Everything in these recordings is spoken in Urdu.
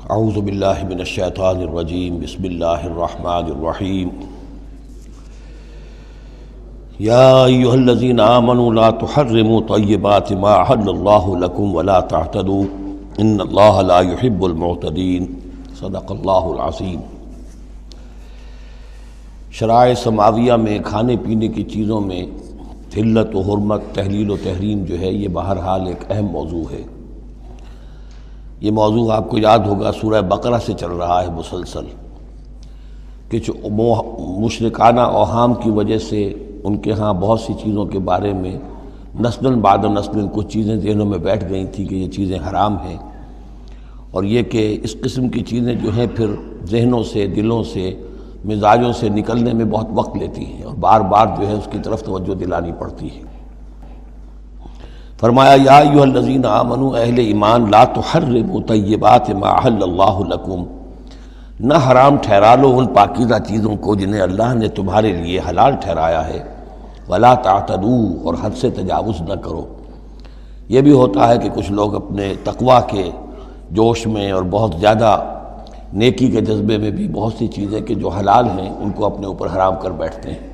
اعوذ باللہ من الشیطان الرجیم بسم اللہ الرحمن الرحیم یا ایہا الذین آمنوا لا تحرموا طیبات ما احل اللہ لکم ولا تعتدوا ان اللہ لا يحب المعتدین صدق اللہ العظیم۔ شرائع سماویہ میں کھانے پینے کی چیزوں میں حلت و حرمت، تحلیل و تحریم جو ہے یہ بہرحال ایک اہم موضوع ہے۔ یہ موضوع آپ کو یاد ہوگا سورہ بقرہ سے چل رہا ہے مسلسل، کہ جو مشرکانہ اوہام کی وجہ سے ان کے ہاں بہت سی چیزوں کے بارے میں نسل بعد نسل کچھ چیزیں ذہنوں میں بیٹھ گئی تھیں کہ یہ چیزیں حرام ہیں، اور یہ کہ اس قسم کی چیزیں جو ہیں پھر ذہنوں سے، دلوں سے، مزاجوں سے نکلنے میں بہت وقت لیتی ہیں اور بار بار جو ہے اس کی طرف توجہ دلانی پڑتی ہے۔ فرمایا یا ایھا الذین آمنوا، اہل ایمان، لا تحرموا طیبات ما احل اللہ لکم، نہ حرام ٹھہرا لو ان پاکیزہ چیزوں کو جنہیں اللہ نے تمہارے لیے حلال ٹھہرایا ہے، ولا تعتدوا، اور حد سے تجاوز نہ کرو۔ یہ بھی ہوتا ہے کہ کچھ لوگ اپنے تقویٰ کے جوش میں اور بہت زیادہ نیکی کے جذبے میں بھی بہت سی چیزیں کہ جو حلال ہیں ان کو اپنے اوپر حرام کر بیٹھتے ہیں۔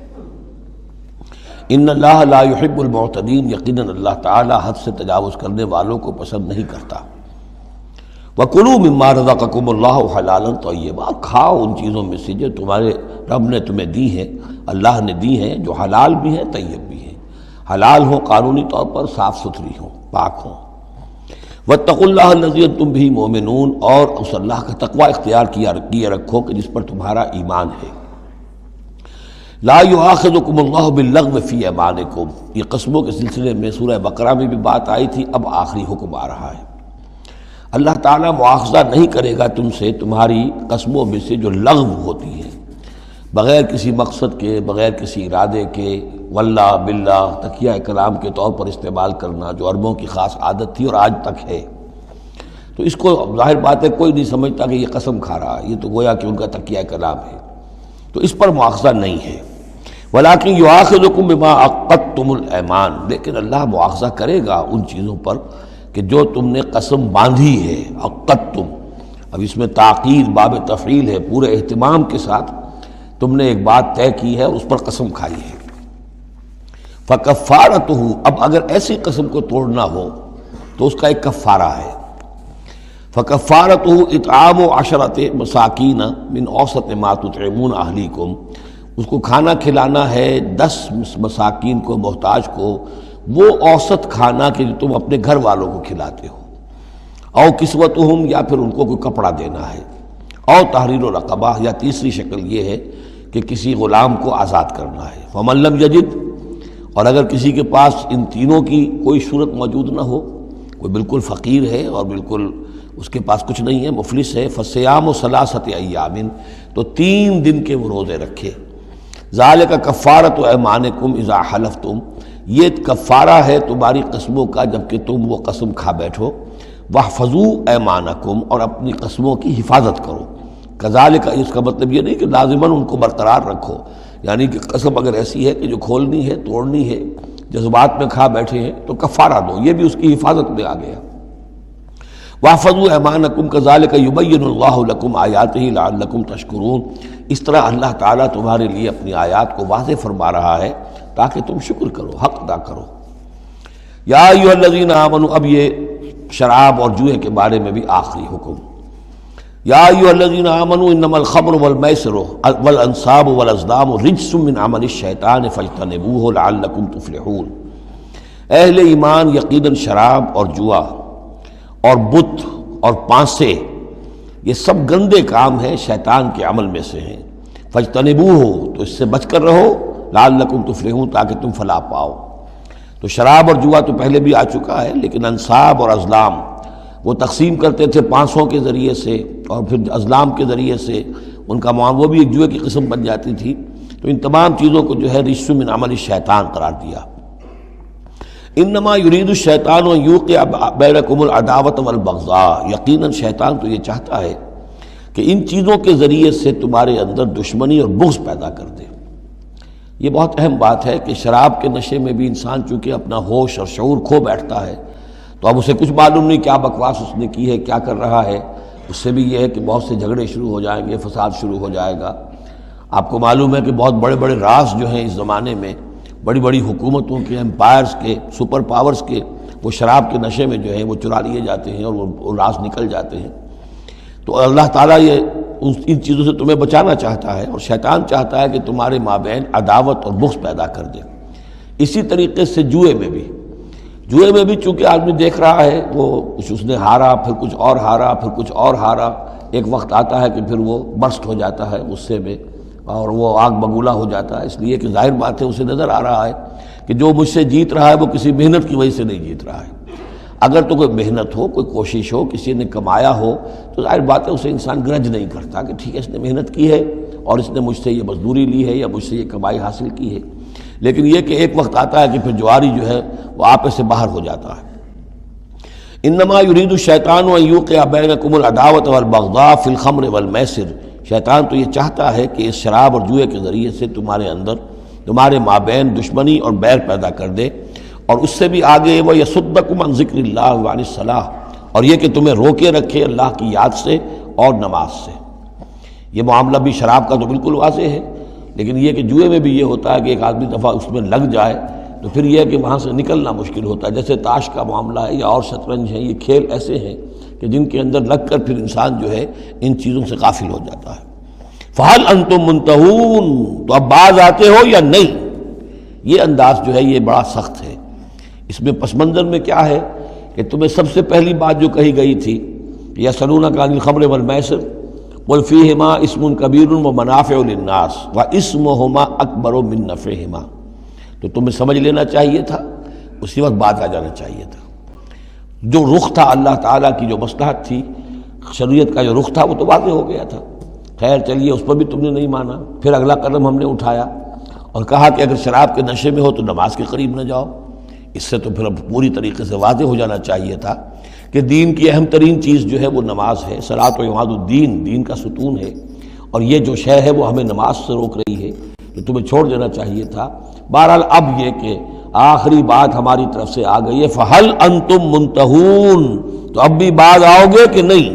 ان اللہ لا يحب المعتدین، یقیناً اللہ تعالیٰ حد سے تجاوز کرنے والوں کو پسند نہیں کرتا۔ وَكُلُوا مِمَّا رَزَقَكُمُ اللَّهُ حَلَالًا طَيِّبًا، کھاؤ ان چیزوں میں سے جو تمہارے رب نے تمہیں دی ہیں، اللہ نے دی ہیں، جو حلال بھی ہیں طیب بھی ہیں، حلال ہوں قانونی طور پر، صاف ستھری ہوں، پاک ہوں۔ وَاتَّقُوا اللَّهَ الَّذِي أَنتُم بِهِ مُؤْمِنُونَ، اور اس اللہ کا تقوی اختیار کیے رکھو کہ جس پر تمہارا ایمان ہے۔ لا یؤاخذکم اللہ باللغو فی ایمانکم، یہ قسموں کے سلسلے میں سورہ بقرہ میں بھی بات آئی تھی، اب آخری حکم آ رہا ہے۔ اللہ تعالیٰ مؤاخذہ نہیں کرے گا تم سے تمہاری قسموں میں سے جو لغو ہوتی ہیں، بغیر کسی مقصد کے، بغیر کسی ارادے کے، واللہ باللہ تکیہ کلام کے طور پر استعمال کرنا، جو عربوں کی خاص عادت تھی اور آج تک ہے۔ تو اس کو ظاہر بات ہے کوئی نہیں سمجھتا کہ یہ قسم کھا رہا ہے، یہ تو گویا کہ ان کا تکیہ کلام ہے، تو اس پر مؤاخذہ نہیں ہے۔ وَلَٰكِن يُؤَاخِذُكُم بِمَا عَقَّدتُّمُ الْأَيْمَانَ، لیکن اللہ مؤاخذہ کرے گا ان چیزوں پر کہ جو تم نے قسم باندھی ہے، عقدتم، اب اس میں تاکید باب تفعیل ہے، پورے اہتمام کے ساتھ تم نے ایک بات طے کی ہے اور اس پر قسم کھائی ہے۔ فَكَفَّارَتُهُ، اب اگر ایسی قسم کو توڑنا ہو تو اس کا ایک کفارہ ہے۔ فَكَفَّارَتُهُ إِطْعَامُ عَشَرَةِ مَسَاكِينَ مِنْ أَوْسَطِ مَا تُطْعِمُونَ أَهْلِيكُمْ، اس کو کھانا کھلانا ہے 10 مساکین کو، محتاج کو، وہ اوسط کھانا کہ جو تم اپنے گھر والوں کو کھلاتے ہو۔ او کسوتہم، یا پھر ان کو کوئی کپڑا دینا ہے۔ او تحریر رقبہ، یا تیسری شکل یہ ہے کہ کسی غلام کو آزاد کرنا ہے۔ فمن لم یجد، اور اگر کسی کے پاس ان تینوں کی کوئی صورت موجود نہ ہو، کوئی بالکل فقیر ہے اور بالکل اس کے پاس کچھ نہیں ہے، مفلس ہے، فصیام ثلاثۃ ایام، تو 3 دن کے وہ روزے رکھے۔ ذالک کفارۃ ایمانکم اذا حلفتم، یہ کفارہ ہے تمہاری قسموں کا جب کہ تم وہ قسم کھا بیٹھو۔ واحفظوا ایمانکم، اور اپنی قسموں کی حفاظت کرو۔ کذالک، اس کا مطلب یہ نہیں کہ لازماً ان کو برقرار رکھو، یعنی کہ قسم اگر ایسی ہے کہ جو کھولنی ہے، توڑنی ہے، جذبات میں کھا بیٹھے ہیں تو کفارہ دو، یہ بھی اس کی حفاظت میں آ گیا۔ واحفظوا ایمانکم کذالک یبین اللہ لکم آیاتہ لعلکم تشکرون، اس طرح اللہ تعالیٰ تمہارے لیے اپنی آیات کو واضح فرما رہا ہے تاکہ تم شکر کرو، حق ادا کرو۔ یا ایھا الذین آمنوا، اب یہ شراب اور جوئے کے بارے میں بھی آخری حکم۔ یا ایھا الذین آمنوا انما الخمر والمیسر والانصاب والازلام رجس من عمل الشیطان فاجتنبوہ لعلکم تفلحون، اہل ایمان، یقیناً شراب اور جوا اور بت اور پانسے یہ سب گندے کام ہیں، شیطان کے عمل میں سے ہیں۔ فاجتنبوہ، تو اس سے بچ کر رہو، لعلکم تفلحون، تاکہ تم فلاح پاؤ۔ تو شراب اور جوا تو پہلے بھی آ چکا ہے، لیکن انصاب اور ازلام وہ تقسیم کرتے تھے پانسوں کے ذریعے سے اور پھر ازلام کے ذریعے سے، ان کا وہ بھی ایک جوئے کی قسم بن جاتی تھی۔ تو ان تمام چیزوں کو جو ہے رجس من عمل الشیطان قرار دیا۔ انما یرید الشیطان ان یوقع بینکم العداوۃ والبغضاء، یقیناً شیطان تو یہ چاہتا ہے کہ ان چیزوں کے ذریعے سے تمہارے اندر دشمنی اور بغض پیدا کر دے۔ یہ بہت اہم بات ہے کہ شراب کے نشے میں بھی انسان چونکہ اپنا ہوش اور شعور کھو بیٹھتا ہے، تو اب اسے کچھ معلوم نہیں کیا بکواس اس نے کی ہے، کیا کر رہا ہے، اس سے بھی یہ ہے کہ بہت سے جھگڑے شروع ہو جائیں گے، فساد شروع ہو جائے گا۔ آپ کو معلوم ہے کہ بہت بڑے بڑے راز جو ہیں اس زمانے میں، بڑی بڑی حکومتوں کے، امپائرز کے، سپر پاورز کے، وہ شراب کے نشے میں جو ہے وہ چرا لیے جاتے ہیں اور وہ راز نکل جاتے ہیں۔ تو اللہ تعالیٰ یہ ان چیزوں سے تمہیں بچانا چاہتا ہے، اور شیطان چاہتا ہے کہ تمہارے مابین عداوت اور بغض پیدا کر دے۔ اسی طریقے سے جوئے میں بھی چونکہ آدمی دیکھ رہا ہے، وہ کچھ اس نے ہارا، پھر کچھ اور ہارا، پھر کچھ اور ہارا، ایک وقت آتا ہے کہ پھر وہ برسٹ ہو جاتا ہے غصے میں اور وہ آگ بگولا ہو جاتا ہے، اس لیے کہ ظاہر بات ہے اسے نظر آ رہا ہے کہ جو مجھ سے جیت رہا ہے وہ کسی محنت کی وجہ سے نہیں جیت رہا ہے۔ اگر تو کوئی محنت ہو، کوئی کوشش ہو، کسی نے کمایا ہو، تو ظاہر بات ہے اسے انسان گرج نہیں کرتا کہ ٹھیک ہے اس نے محنت کی ہے اور اس نے مجھ سے یہ مزدوری لی ہے یا مجھ سے یہ کمائی حاصل کی ہے۔ لیکن یہ کہ ایک وقت آتا ہے کہ پھر جواری جو ہے وہ آپے سے باہر ہو جاتا ہے۔ انما یرید الشیطان ان یوقع بینکم العداوۃ والبغضاء فی الخمر والمیسر، شیطان تو یہ چاہتا ہے کہ اس شراب اور جوئے کے ذریعے سے تمہارے اندر، تمہارے مابین دشمنی اور بیر پیدا کر دے، اور اس سے بھی آگے وہ یصدکم عن ذکر اللہ وعن الصلاۃ، اور یہ کہ تمہیں روکے رکھے اللہ کی یاد سے اور نماز سے۔ یہ معاملہ بھی شراب کا تو بالکل واضح ہے، لیکن یہ کہ جوئے میں بھی یہ ہوتا ہے کہ ایک آدمی دفعہ اس میں لگ جائے تو پھر یہ ہے کہ وہاں سے نکلنا مشکل ہوتا ہے۔ جیسے تاش کا معاملہ ہے یا اور شطرنج ہیں، یہ کھیل ایسے ہیں کہ جن کے اندر لگ کر پھر انسان جو ہے ان چیزوں سے غافل ہو جاتا ہے۔ فَهَلْ أَنْتُمْ مُنْتَهُونَ، تو اب باز آتے ہو یا نہیں؟ یہ انداز جو ہے یہ بڑا سخت ہے۔ اس میں پس منظر میں کیا ہے کہ تمہیں سب سے پہلی بات جو کہی گئی تھی، یسألونک عن الخمر والمیسر قل فیہما اسم کبیر ومنافع للناس واسمہما اکبر من نفعہما، تو تمہیں سمجھ لینا چاہیے تھا، اسی وقت بات آ جانا چاہیے تھا۔ جو رخ تھا اللہ تعالیٰ کی، جو مصلحت تھی، شریعت کا جو رخ تھا وہ تو واضح ہو گیا تھا۔ خیر چلیے، اس پر بھی تم نے نہیں مانا۔ پھر اگلا قدم ہم نے اٹھایا اور کہا کہ اگر شراب کے نشے میں ہو تو نماز کے قریب نہ جاؤ۔ اس سے تو پھر اب پوری طریقے سے واضح ہو جانا چاہیے تھا کہ دین کی اہم ترین چیز جو ہے وہ نماز ہے، صلاۃ و عماد الدین، دین کا ستون ہے، اور یہ جو شے ہے وہ ہمیں نماز سے روک رہی ہے، تو تمہیں چھوڑ دینا چاہیے تھا۔ بہرحال اب یہ کہ آخری بات ہماری طرف سے آ گئی ہے، فَهَلْ أَنْتُمْ مُنْتَهُونَ، تو اب بھی باز آؤ گے کہ نہیں؟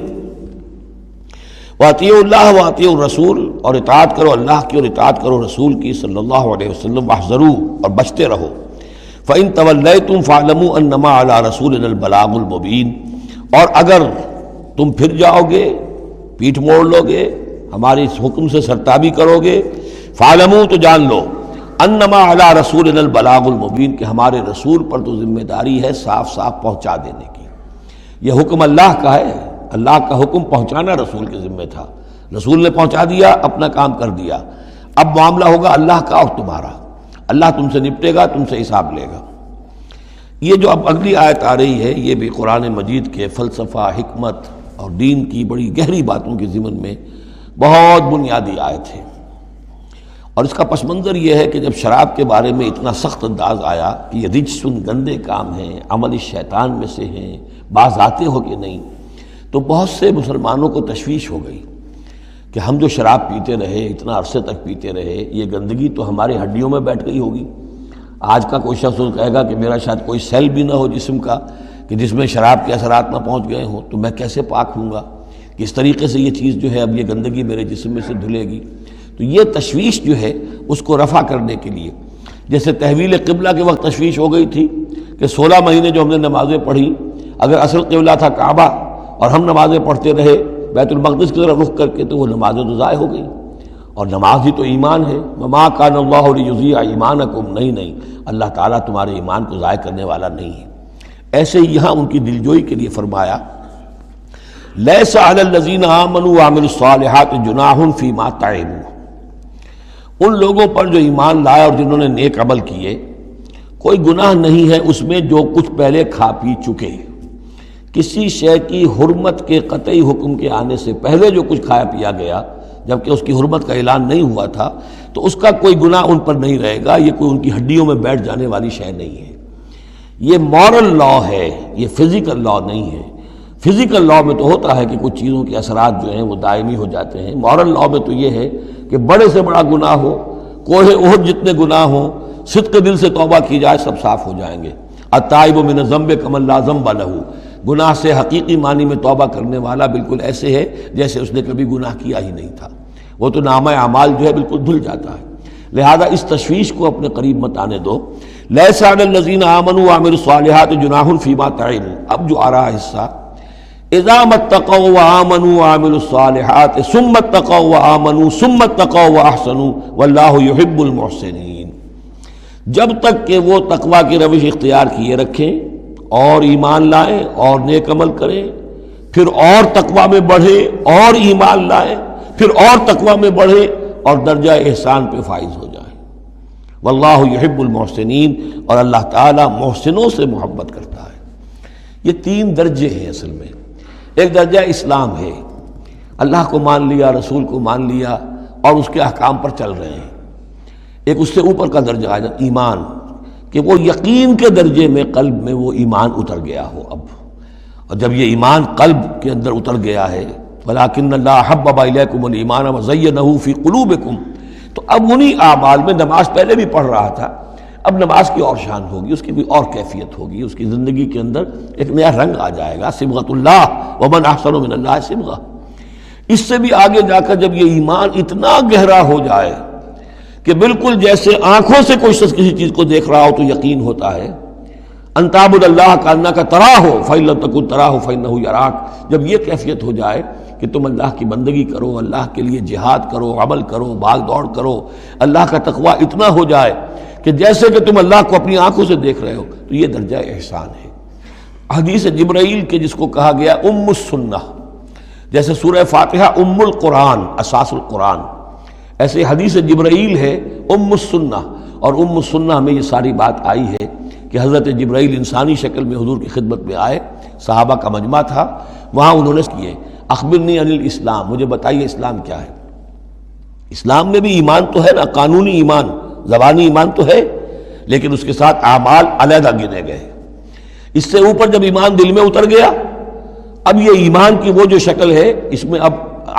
وَأَطِیعُوا اللَّهَ وَأَطِیعُوا الرَّسُولَ، اور اطاعت کرو اللہ کی اور اطاعت کرو رسول کی صلی اللہ علیہ وسلم، وَاحْذَرُوا، اور بچتے رہو۔ فَإِن تَوَلَّيْتُمْ فَاعْلَمُوا أَنَّمَا عَلَىٰ رَسُولِنَا الْبَلَاغُ الْمُبِينُ، اور اگر تم پھر جاؤ گے، پیٹھ موڑ لو گے، ہمارے اس حکم سے سرتابی کرو گے، فَاعْلَمُوا، تو جان لو، انما علی رسولنا البلاغ المبین، کہ ہمارے رسول پر تو ذمہ داری ہے صاف صاف پہنچا دینے کی۔ یہ حکم اللہ کا ہے، اللہ کا حکم پہنچانا رسول کے ذمہ تھا، رسول نے پہنچا دیا، اپنا کام کر دیا۔ اب معاملہ ہوگا اللہ کا اور تمہارا، اللہ تم سے نپٹے گا، تم سے حساب لے گا۔ یہ جو اب اگلی آیت آ رہی ہے، یہ بھی قرآن مجید کے فلسفہ، حکمت اور دین کی بڑی گہری باتوں کے ضمن میں بہت بنیادی آیت ہے۔ اور اس کا پس منظر یہ ہے کہ جب شراب کے بارے میں اتنا سخت انداز آیا کہ یہ رجسن، گندے کام ہیں، عمل شیطان میں سے ہیں، باز آتے ہو کہ نہیں، تو بہت سے مسلمانوں کو تشویش ہو گئی کہ ہم جو شراب پیتے رہے، اتنا عرصے تک پیتے رہے، یہ گندگی تو ہماری ہڈیوں میں بیٹھ گئی ہوگی۔ آج کا کوئی شخص کہے گا کہ میرا شاید کوئی سیل بھی نہ ہو جسم کا کہ جس میں شراب کے اثرات نہ پہنچ گئے ہوں، تو میں کیسے پاک ہوں گا؟ کس طریقے سے یہ چیز جو ہے اب یہ گندگی میرے جسم میں سے دھلے گی؟ تو یہ تشویش جو ہے اس کو رفع کرنے کے لیے، جیسے تحویل قبلہ کے وقت تشویش ہو گئی تھی کہ 16 مہینے جو ہم نے نمازیں پڑھی، اگر اصل قبلہ تھا کعبہ اور ہم نمازیں پڑھتے رہے بیت المقدس کی طرف رخ کر کے، تو وہ نمازیں تو ضائع ہو گئی، اور نماز ہی تو ایمان ہے۔ وما کان اللہ لیضیع ایمانکم، نہیں اللہ تعالیٰ تمہارے ایمان کو ضائع کرنے والا نہیں ہے۔ ایسے ہی یہاں ان کی دلجوئی کے لیے فرمایا، لیس علی الذین آمنوا وعملوا الصالحات جناح فیما طعموا، ان لوگوں پر جو ایمان لائے اور جنہوں نے نیک عمل کیے، کوئی گناہ نہیں ہے اس میں جو کچھ پہلے کھا پی چکے۔ کسی شے کی حرمت کے قطعی حکم کے آنے سے پہلے جو کچھ کھایا پیا گیا، جبکہ اس کی حرمت کا اعلان نہیں ہوا تھا، تو اس کا کوئی گناہ ان پر نہیں رہے گا، یہ کوئی ان کی ہڈیوں میں بیٹھ جانے والی شے نہیں ہے۔ یہ مورل لا ہے، یہ فزیکل لا نہیں ہے۔ فزیکل لا میں تو ہوتا ہے کہ کچھ چیزوں کے اثرات جو ہیں وہ دائمی ہو جاتے ہیں، مورل لا میں تو یہ ہے کہ بڑے سے بڑا گناہ ہو، کوہ احد جتنے گناہ ہوں، صدق دل سے توبہ کی جائے، سب صاف ہو جائیں گے۔ التائب من الذنب کمن لا ذنب لہ، گناہ سے حقیقی معنی میں توبہ کرنے والا بالکل ایسے ہے جیسے اس نے کبھی گناہ کیا ہی نہیں تھا، وہ تو نامہ اعمال جو ہے بالکل دھل جاتا ہے۔ لہذا اس تشویش کو اپنے قریب مت آنے دو۔ لیس علی الذین آمنوا وعملوا الصالحات جناح فیما طعموا، اب جو آ رہا ہے حصہ، اذا اتقوا وآمنوا وعملوا الصالحات ثم اتقوا وآمنوا ثم اتقوا واحسنوا واللہ یحب المحسنین، جب تک کہ وہ تقوی کی روش اختیار کیے رکھیں اور ایمان لائیں اور نیک عمل کریں، پھر اور تقوی میں بڑھیں اور ایمان لائیں، پھر اور تقوی میں بڑھیں اور درجہ احسان پہ فائز ہو جائیں۔ واللہ یحب المحسنین، اور اللہ تعالیٰ محسنوں سے محبت کرتا ہے۔ یہ تین درجے ہیں اصل میں۔ ایک درجہ اسلام ہے، اللہ کو مان لیا، رسول کو مان لیا اور اس کے احکام پر چل رہے ہیں۔ ایک اس سے اوپر کا درجہ ہے ایمان، کہ وہ یقین کے درجے میں قلب میں وہ ایمان اتر گیا ہو اب، اور جب یہ ایمان قلب کے اندر اتر گیا ہے، وَلَٰكِنَّ اللَّهَ حَبَّبَ إِلَيْكُمُ الْإِيمَانَ وَزَيَّنَهُ فِي قُلُوبِكُمْ، تو اب انہی اعمال میں، نماز پہلے بھی پڑھ رہا تھا، اب نماز کی اور شان ہوگی، اس کی بھی اور کیفیت ہوگی، اس کی زندگی کے اندر ایک نیا رنگ آ جائے گا۔ صبغۃ اللہ ومن احسن من اللہ صبغہ۔ اس سے بھی آگے جا کر جب یہ ایمان اتنا گہرا ہو جائے کہ بالکل جیسے آنکھوں سے کوئی شخص کسی چیز کو دیکھ رہا ہو تو یقین ہوتا ہے، ان تعبد اللہ کانک تراہ فإن لم تکن تراہ فإنہ یراک، جب یہ کیفیت ہو جائے کہ تم اللہ کی بندگی کرو، اللہ کے لیے جہاد کرو، عمل کرو، بھاگ دوڑ کرو، اللہ کا تقوی اتنا ہو جائے کہ جیسے کہ تم اللہ کو اپنی آنکھوں سے دیکھ رہے ہو، تو یہ درجہ احسان ہے۔ حدیث جبرائیل کے جس کو کہا گیا ام السنہ، جیسے سورہ فاتحہ ام القرآن اساس القرآن، ایسے حدیث جبرائیل ہے ام السنہ، اور ام السنہ میں یہ ساری بات آئی ہے کہ حضرت جبرائیل انسانی شکل میں حضور کی خدمت میں آئے، صحابہ کا مجمع تھا، وہاں انہوں نے کیے اخبرنی عن الاسلام، مجھے بتائیے اسلام کیا ہے۔ اسلام میں بھی ایمان تو ہے نا، قانونی ایمان، زبانی ایمان تو ہے، لیکن اس کے ساتھ اعمال علیحدہ گنے گئے۔ اس سے اوپر جب ایمان دل میں اتر گیا، اب یہ ایمان کی وہ جو شکل ہے، اس میں اب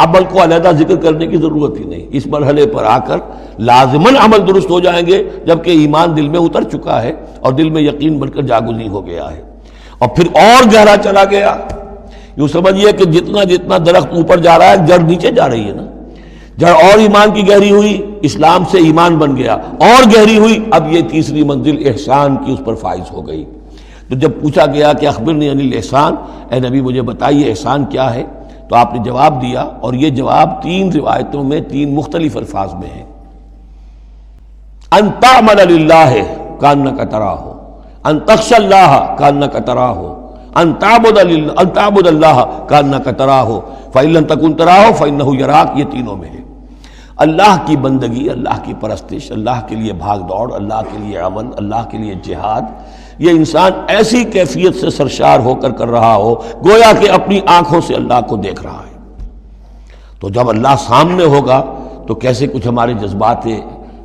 عمل کو علیحدہ ذکر کرنے کی ضرورت ہی نہیں، اس مرحلے پر آ کر لازماً عمل درست ہو جائیں گے، جبکہ ایمان دل میں اتر چکا ہے اور دل میں یقین بن کر جاگزیں ہو گیا ہے، اور پھر اور گہرا چلا گیا۔ یوں سمجھیے کہ جتنا جتنا درخت اوپر جا رہا ہے، جڑ نیچے جا رہی ہے نا، جڑ اور ایمان کی گہری ہوئی، اسلام سے ایمان بن گیا، اور گہری ہوئی، اب یہ تیسری منزل احسان کی اس پر فائز ہو گئی۔ تو جب پوچھا گیا کہ اخبرنی عن الاحسان، اے نبی مجھے بتائیے احسان کیا ہے، تو آپ نے جواب دیا، اور یہ جواب تین روایتوں میں تین مختلف الفاظ میں ہے۔ ان تعمل للہ کانک تراہ، ان تخشى اللہ کانک تراہ، ان تعبد اللہ کانک تراہ فإن لم تکن تراہ فإنہ یراک، یہ تینوں میں ہے۔ اللہ کی بندگی، اللہ کی پرستش، اللہ کے لیے بھاگ دوڑ، اللہ کے لیے عمل، اللہ کے لیے جہاد، یہ انسان ایسی کیفیت سے سرشار ہو کر رہا ہو گویا کہ اپنی آنکھوں سے اللہ کو دیکھ رہا ہے۔ تو جب اللہ سامنے ہوگا تو کیسے کچھ ہمارے جذبات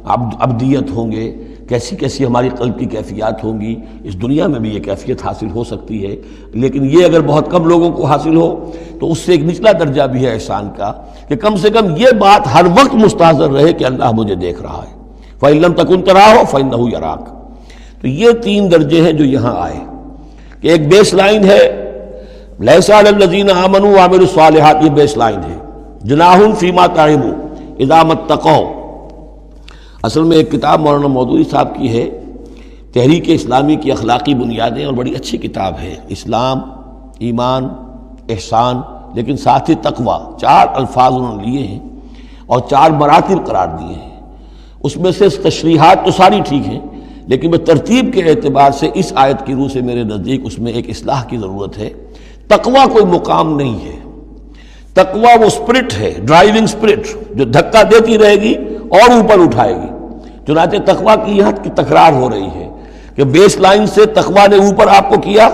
عبدیت ہوں گے، کیسی کیسی ہماری قلب کی کیفیات ہوں گی۔ اس دنیا میں بھی یہ کیفیت حاصل ہو سکتی ہے، لیکن یہ اگر بہت کم لوگوں کو حاصل ہو تو اس سے ایک نچلا درجہ بھی ہے احسان کا، کہ کم سے کم یہ بات ہر وقت مستحضر رہے کہ اللہ مجھے دیکھ رہا ہے۔ فإن لم تکن تراہ فإنہ یراک۔ تو یہ تین درجے ہیں جو یہاں آئے، کہ ایک بیس لائن ہے لیس علی الذین آمنوا وعملوا الصالحات، یہ بیس لائن ہے، جناح فیما طعموا اذا اتقوا۔ اصل میں ایک کتاب مولانا مودودی صاحب کی ہے، تحریک اسلامی کی اخلاقی بنیادیں، اور بڑی اچھی کتاب ہے، اسلام، ایمان، احسان، لیکن ساتھ ہی تقوی، چار الفاظ انہوں نے لیے ہیں اور چار مراتب قرار دیے ہیں۔ اس میں سے تشریحات تو ساری ٹھیک ہیں، لیکن میں ترتیب کے اعتبار سے اس آیت کی روح سے میرے نزدیک اس میں ایک اصلاح کی ضرورت ہے۔ تقوی کوئی مقام نہیں ہے، تقوی وہ اسپرٹ ہے، ڈرائیونگ اسپرٹ، جو دھکا دیتی رہے گی اور اوپر اٹھائے گی۔ چنانچہ تقوی کی یہاں کی تکرار ہو رہی ہے کہ بیس لائن سے تقوی نے اوپر آپ کو کیا،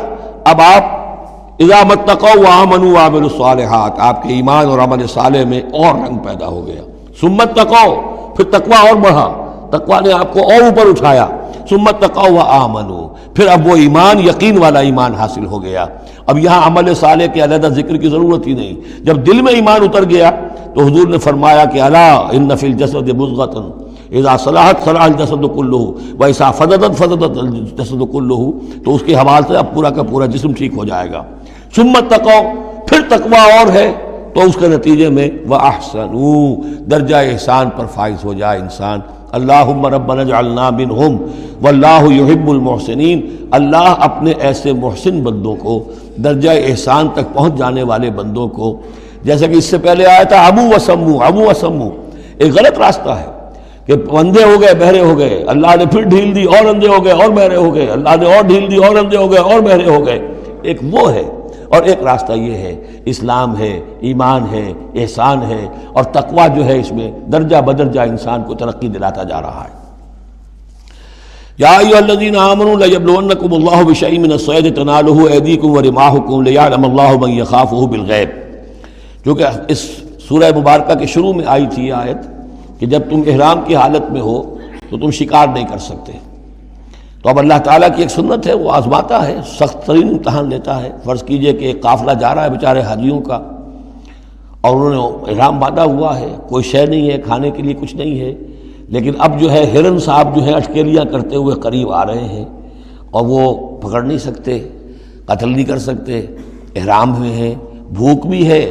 اب آپ اذا اتقوا وآمنوا وعملوا الصالحات، آپ کے ایمان اور عمل صالح میں اور رنگ پیدا ہو گیا۔ ثم اتقوا، پھر تقوی اور بڑھا، تقوی نے آپ کو اور اوپر اٹھایا۔ ثم اتقوا وآمنوا، پھر اب وہ ایمان یقین والا ایمان حاصل ہو گیا۔ اب یہاں عمل صالح کے علیحدہ ذکر کی ضرورت ہی نہیں، جب دل میں ایمان اتر گیا تو حضور نے فرمایا کہ الا ان فی الجسد مضغۃ اذا صلحت صلح الجسد کلہ واذا فسدت فسد الجسد کلہ، تو اس کے حوالے سے اب پورا کا پورا جسم ٹھیک ہو جائے گا۔ ثم اتقوا، پھر تقوی اور ہے تو اس کے نتیجے میں وَأَحْسَنُوا، درجہ احسان پر فائز ہو جائے انسان۔ اللہم ربنا اجعلنا منہم واللہ یحب المحسنین، اللہ اپنے ایسے محسن بندوں کو، درجہ احسان تک پہنچ جانے والے بندوں کو، جیسا کہ اس سے پہلے آیا تھا عمو وسمو، ایک غلط راستہ ہے کہ اندھے ہو گئے بہرے ہو گئے، اللہ نے پھر ڈھیل دی اور اندھے ہو گئے اور بہرے ہو گئے، اللہ نے اور ڈھیل دی اور اندھے ہو گئے اور بہرے ہو گئے، ایک وہ ہے، اور ایک راستہ یہ ہے اسلام ہے، ایمان ہے، احسان ہے، اور تقویٰ جو ہے اس میں درجہ بدرجہ انسان کو ترقی دلاتا جا رہا ہے۔ یا ایھا الذین آمنوا لیبلونکم اللہ بشیء من الصید تنالہ ایدیکم ورماحکم لیعلم اللہ من یخافہ بالغیب، جو کہ اس سورہ مبارکہ کے شروع میں آئی تھی آیت کہ جب تم احرام کی حالت میں ہو تو تم شکار نہیں کر سکتے۔ تو اب اللہ تعالیٰ کی ایک سنت ہے، وہ آزماتا ہے، سخت ترین امتحان لیتا ہے۔ فرض کیجئے کہ ایک قافلہ جا رہا ہے بیچارے حاجیوں کا، اور انہوں نے احرام باندھا ہوا ہے، کوئی شے نہیں ہے، کھانے کے لیے کچھ نہیں ہے، لیکن اب جو ہے ہرن صاحب جو ہے اٹکیلیاں کرتے ہوئے قریب آ رہے ہیں، اور وہ پکڑ نہیں سکتے، قتل نہیں کر سکتے، احرام میں ہیں، بھوک بھی ہے،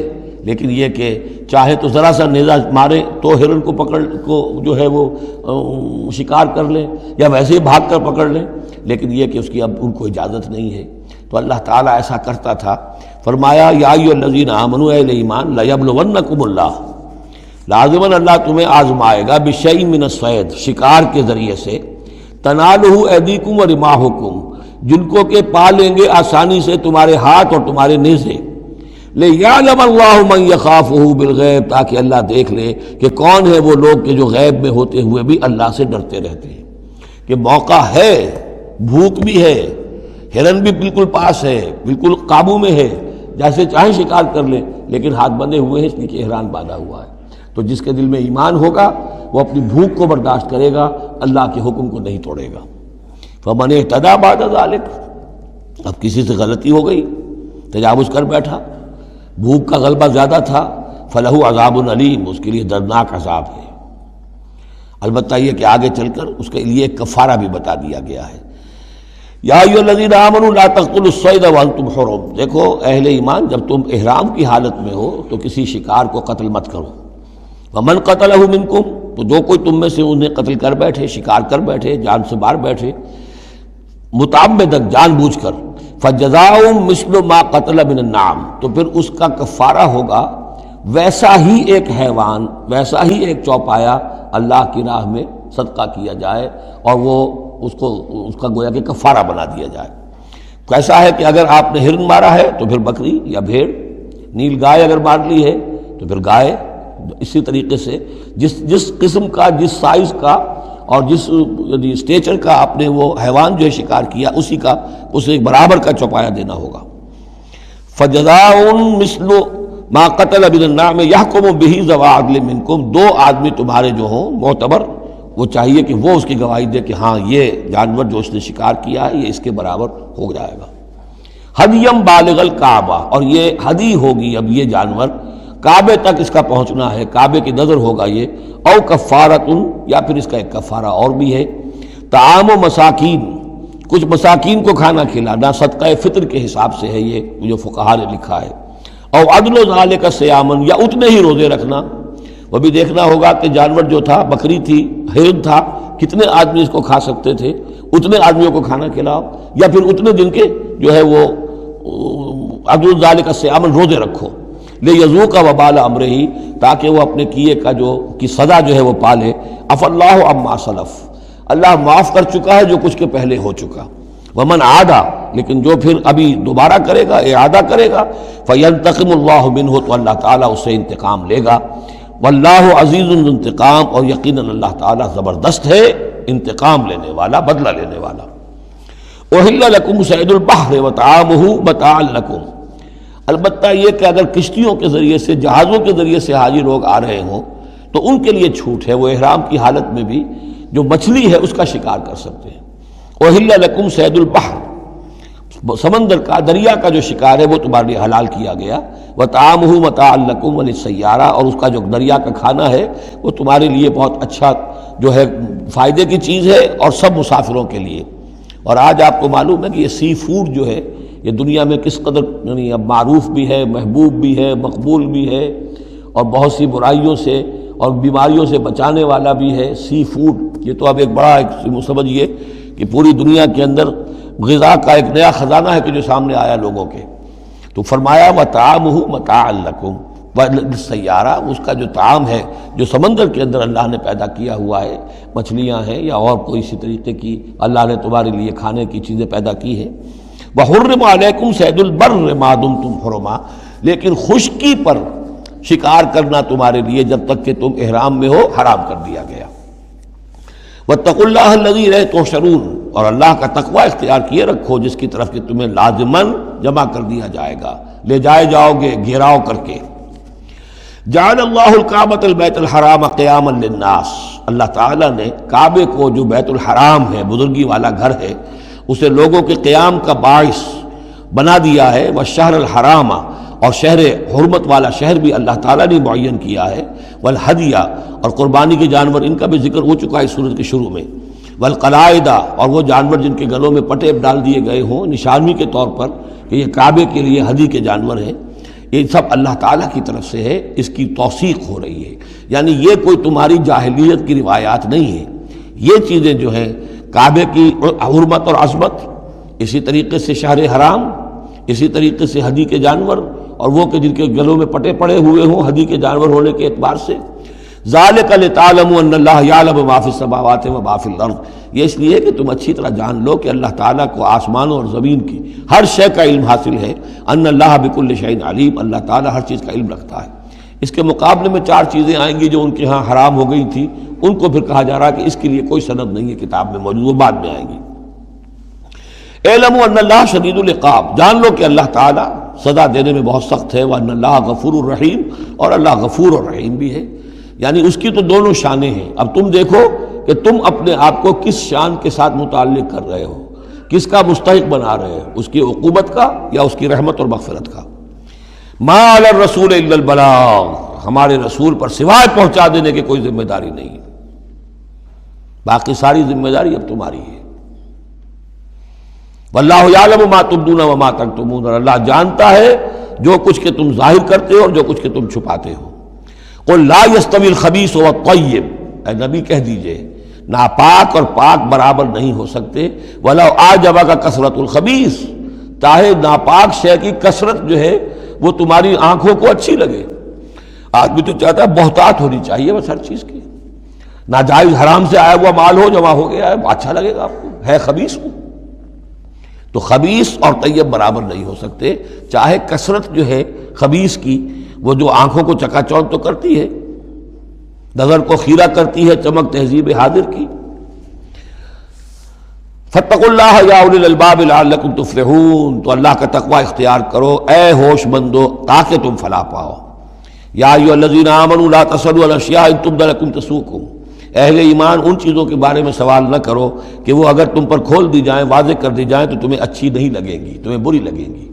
لیکن یہ کہ چاہے تو ذرا سا نیزہ مارے تو ہرن کو پکڑ کو جو ہے وہ شکار کر لیں، یا ویسے ہی بھاگ کر پکڑ لیں، لیکن یہ کہ اس کی اب ان کو اجازت نہیں ہے۔ تو اللہ تعالیٰ ایسا کرتا تھا، فرمایا یا ایھا الذین آمنوا، اہل ایمان، لیبلونکم اللہ، لازماً اللہ تمہیں آزمائے گا، بشیء من الصید، شکار کے ذریعے سے، تنالہ ایدیکم ورماحکم، جن کو کہ پا لیں گے آسانی سے تمہارے ہاتھ اور تمہارے نیزے، لیعلم اللہ من یخافہ بالغیب، تاکہ اللہ دیکھ لے کہ کون ہے وہ لوگ کہ جو غیب میں ہوتے ہوئے بھی اللہ سے ڈرتے رہتے ہیں، کہ موقع ہے، بھوک بھی ہے، ہرن بھی بالکل پاس ہے، بالکل قابو میں ہے، جیسے چاہیں شکار کر لیں، لیکن ہاتھ بندھے ہوئے ہیں اس لیے کہ احرام باندھا ہوا ہے۔ تو جس کے دل میں ایمان ہوگا وہ اپنی بھوک کو برداشت کرے گا، اللہ کے حکم کو نہیں توڑے گا۔ فمن اہتدی بعد ذلک، اب کسی سے غلطی ہو گئی، تجاوز کر بیٹھا، بھوک کا غلبہ زیادہ تھا، فلہ عذاب علیم، اس کے لیے دردناک عذاب ہے۔ البتہ یہ کہ آگے چل کر اس کے لیے ایک کفارہ بھی بتا دیا گیا ہے۔ یا ایھا الذین آمنوا لا تقتلوا الصید وانتم حرم، دیکھو اہل ایمان، جب تم احرام کی حالت میں ہو تو کسی شکار کو قتل مت کرو۔ ومن قتلہ منکم، تو جو کوئی تم میں سے انہیں قتل کر بیٹھے، شکار کر بیٹھے، جان سے مار بیٹھے، متعمدن، جان بوجھ کر، فجزاء مثل ما قتل من النعم، تو پھر اس کا کفارہ ہوگا ویسا ہی ایک حیوان، ویسا ہی ایک چوپایا اللہ کی راہ میں صدقہ کیا جائے، اور وہ اس کا گویا کہ کفارہ بنا دیا جائے۔ کیسا ہے کہ اگر آپ نے ہرن مارا ہے تو پھر بکری یا بھیڑ، نیل گائے اگر مار لی ہے تو پھر گائے، اسی طریقے سے جس قسم کا، جس سائز کا اور جس اسٹیچر کا آپ نے وہ حیوان جو ہے شکار کیا، اسی کا اسے برابر کا چوپایا دینا ہوگا۔ فجزاء مثل ما قتل من النعم یحکم بہ ذوی عدل منکم، دو آدمی تمہارے جو ہوں معتبر، وہ چاہیے کہ وہ اس کی گواہی دے کہ ہاں یہ جانور جو اس نے شکار کیا ہے یہ اس کے برابر ہو جائے گا۔ ہدیم بالغ الکعبہ، اور یہ ہدی ہوگی اب یہ جانور، کعبے تک اس کا پہنچنا ہے، کعبے کی نظر ہوگا یہ، او کفارۃ، یا پھر اس کا ایک کفارہ اور بھی ہے، طعام و مساکین، کچھ مساکین کو کھانا کھلانا، صدقہ فطر کے حساب سے ہے یہ جو فقہا نے لکھا ہے، او عدل ذالک صیامن، یا اتنے ہی روزے رکھنا۔ وہ بھی دیکھنا ہوگا کہ جانور جو تھا، بکری تھی، ہرن تھا، کتنے آدمی اس کو کھا سکتے تھے، اتنے آدمیوں کو کھانا کھلاؤ، یا پھر اتنے دن کے جو ہے وہ عدل ذالک صیامن روزے رکھو، لیذوق وبال امرہ، تاکہ وہ اپنے کیے کا کی سزا جو ہے وہ پالے۔ عفا اللہ عما سلف، اللہ معاف کر چکا ہے جو کچھ کے پہلے ہو چکا۔ ومن عادا، لیکن جو پھر ابھی دوبارہ کرے گا، اعادہ کرے گا، فینتقم اللہ منہ، تو اللہ تعالیٰ اس سے انتقام لے گا۔ واللہ عزیز ذو انتقام، اور یقیناً اللہ تعالیٰ زبردست ہے، انتقام لینے والا، بدلہ لینے والا۔ احل لکم صید البحر وطعامہ متاعا لکم، البتہ یہ کہ اگر کشتیوں کے ذریعے سے، جہازوں کے ذریعے سے حاجی لوگ آ رہے ہوں تو ان کے لیے چھوٹ ہے، وہ احرام کی حالت میں بھی جو مچھلی ہے اس کا شکار کر سکتے ہیں۔ احل لکم صید البحر، سمندر کا، دریا کا جو شکار ہے وہ تمہارے لیے حلال کیا گیا، وطعامہ متاعا لکم وللسیارہ، اور اس کا جو دریا کا کھانا ہے وہ تمہارے لیے بہت اچھا جو ہے فائدے کی چیز ہے، اور سب مسافروں کے لیے۔ اور آج آپ کو معلوم ہے کہ یہ سی فوڈ جو ہے یہ دنیا میں کس قدر یعنی اب معروف بھی ہے، محبوب بھی ہے، مقبول بھی ہے، اور بہت سی برائیوں سے اور بیماریوں سے بچانے والا بھی ہے۔ سی فوڈ یہ تو اب ایک بڑا سمجھیے کہ پوری دنیا کے اندر غذا کا ایک نیا خزانہ ہے کہ جو سامنے آیا لوگوں کے۔ تو فرمایا وَطَعَامُهُ مَتَاعًا لَكُمْ وَلِلسَّيَّارَةِ، اس کا جو طعام ہے جو سمندر کے اندر اللہ نے پیدا کیا ہوا ہے، مچھلیاں ہیں یا اور کوئی اسی طریقے کی اللہ نے تمہارے لیے کھانے کی چیزیں پیدا کی ہیں۔ وَحُرِّمَ عَلَيْكُمْ صَيْدُ الْبَرِّ مَا دُمْتُمْ حُرُمًا، لیکن خشکی پر شکار کرنا تمہارے لیے جب تک کہ تم احرام میں ہو حرام کر دیا گیا۔ وَاتَّقُوا اللَّهَ الَّذِي إِلَيْهِ تُحْشَرُونَ، اور اللہ کا تقوی اختیار کیے رکھو جس کی طرف کہ تمہیں لازماً جمع کر دیا جائے گا، لے جائے جاؤ گے گھیراؤ کر کے۔ جعل اللہ الکعبۃ البیت الحرام قیاما للناس، اللہ تعالیٰ نے کعبے کو جو بیت الحرام ہے، بزرگی والا گھر ہے، اسے لوگوں کے قیام کا باعث بنا دیا ہے۔ والشہر الحرام، اور شہر حرمت والا شہر بھی اللہ تعالیٰ نے معین کیا ہے۔ والہدیہ، اور قربانی کے جانور ان کا بھی ذکر ہو چکا ہے اس سورت کے شروع میں۔ والقلائد، اور وہ جانور جن کے گلوں میں پٹے ڈال دیے گئے ہوں نشانی کے طور پر کہ یہ کعبے کے لیے ہدی کے جانور ہیں، یہ سب اللہ تعالیٰ کی طرف سے ہے، اس کی توثیق ہو رہی ہے۔ یعنی یہ کوئی تمہاری جاہلیت کی روایات نہیں ہیں، یہ چیزیں جو ہیں کعبے کی حرمت اور عظمت، اسی طریقے سے شہر حرام، اسی طریقے سے ہدی کے جانور، اور وہ کہ جن کے گلوں میں پٹے پڑے ہوئے ہوں ہدی کے جانور ہونے کے اعتبار سے۔ ذالک لتعلموا ان اللہ یعلم ما فی السماوات و ما فی الارض، یہ اس لیے کہ تم اچھی طرح جان لو کہ اللہ تعالیٰ کو آسمانوں اور زمین کی ہر شے کا علم حاصل ہے۔ ان اللہ بکل شیء علیم، اللہ تعالیٰ ہر چیز کا علم رکھتا ہے۔ اس کے مقابلے میں 4 چیزیں آئیں گی جو ان کے ہاں حرام ہو گئی تھی، ان کو پھر کہا جا رہا ہے کہ اس کے لیے کوئی سند نہیں ہے کتاب میں موجود، وہ بعد میں آئیں گی۔ اعلموا ان اللہ شدید العقاب، جان لو کہ اللہ تعالیٰ سزا دینے میں بہت سخت ہے۔ وان اللہ غفور الرحیم، اور اللہ غفور اور رحیم بھی ہے، یعنی اس کی تو دونوں شانیں ہیں۔ اب تم دیکھو کہ تم اپنے آپ کو کس شان کے ساتھ متعلق کر رہے ہو، کس کا مستحق بنا رہے ہو، اس کی عقوبت کا یا اس کی رحمت اور مغفرت کا۔ ما علی الرسول الا البلاغ، ہمارے رسول پر سوائے پہنچا دینے کی کوئی ذمہ داری نہیں، باقی ساری ذمہ داری اب تمہاری ہے۔ واللہ یعلم ما تبدون وما تکتمون، اور اللہ جانتا ہے جو کچھ کہ تم ظاہر کرتے ہو اور جو کچھ کہ تم چھپاتے ہو۔ قل لا یستوی الخبیث والطیب، اے نبی کہہ دیجئے ناپاک اور پاک برابر نہیں ہو سکتے۔ ولو اعجبک کثرت الخبیث، چاہے ناپاک شے کی کثرت جو ہے وہ تمہاری آنکھوں کو اچھی لگے۔ آدمی تو چاہتا ہے بہتات ہونی چاہیے بس ہر چیز کی، ناجائز حرام سے آیا ہوا مال ہو جمع ہو گیا ہے اچھا لگے گا آپ کو، ہے خبیث ہو۔ تو خبیث اور طیب برابر نہیں ہو سکتے، چاہے کثرت جو ہے خبیث کی وہ جو آنکھوں کو چکا چوندھ تو کرتی ہے، نظر کو خیرہ کرتی ہے، چمک تہذیب حاضر کی۔ فاتقوا اللہ یا اولی الالباب لعلکم تفلحون، تو اللہ کا تقوی اختیار کرو اے ہوش مندو تاکہ تم فلاح پاؤ۔ یا ایھا الذین آمنوا لا تسألوا عن اشیاء ان تبد لکم تسؤکم، اہل ایمان ان چیزوں کے بارے میں سوال نہ کرو کہ وہ اگر تم پر کھول دی جائیں، واضح کر دی جائیں تو تمہیں اچھی نہیں لگیں گی، تمہیں بری لگیں گی۔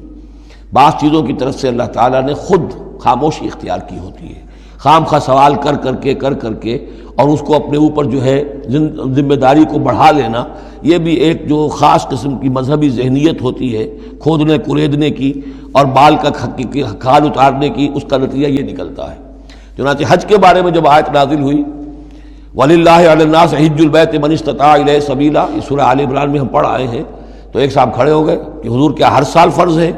بعض چیزوں کی طرف سے اللہ تعالیٰ نے خود خاموشی اختیار کی ہوتی ہے، خام خواہ سوال کر کر کے اور اس کو اپنے اوپر جو ہے ذمہ داری کو بڑھا لینا، یہ بھی ایک جو خاص قسم کی مذہبی ذہنیت ہوتی ہے، کھودنے کریدنے کی اور بال کا کھال اتارنے کی، اس کا نتیجہ یہ نکلتا ہے۔ چنانچہ حج کے بارے میں جب آیت نازل ہوئی وَلِلَّهِ عَلَى النَّاسِ حِجُّ الْبَيْتِ مَنِ اسْتَطَاعَ إِلَيْهِ سَبِيلًا، یہ سورہ آل عمران میں ہم پڑھ آئے ہیں۔ تو ایک صاحب کھڑے ہو گئے کہ حضور کیا ہر سال فرض ہے؟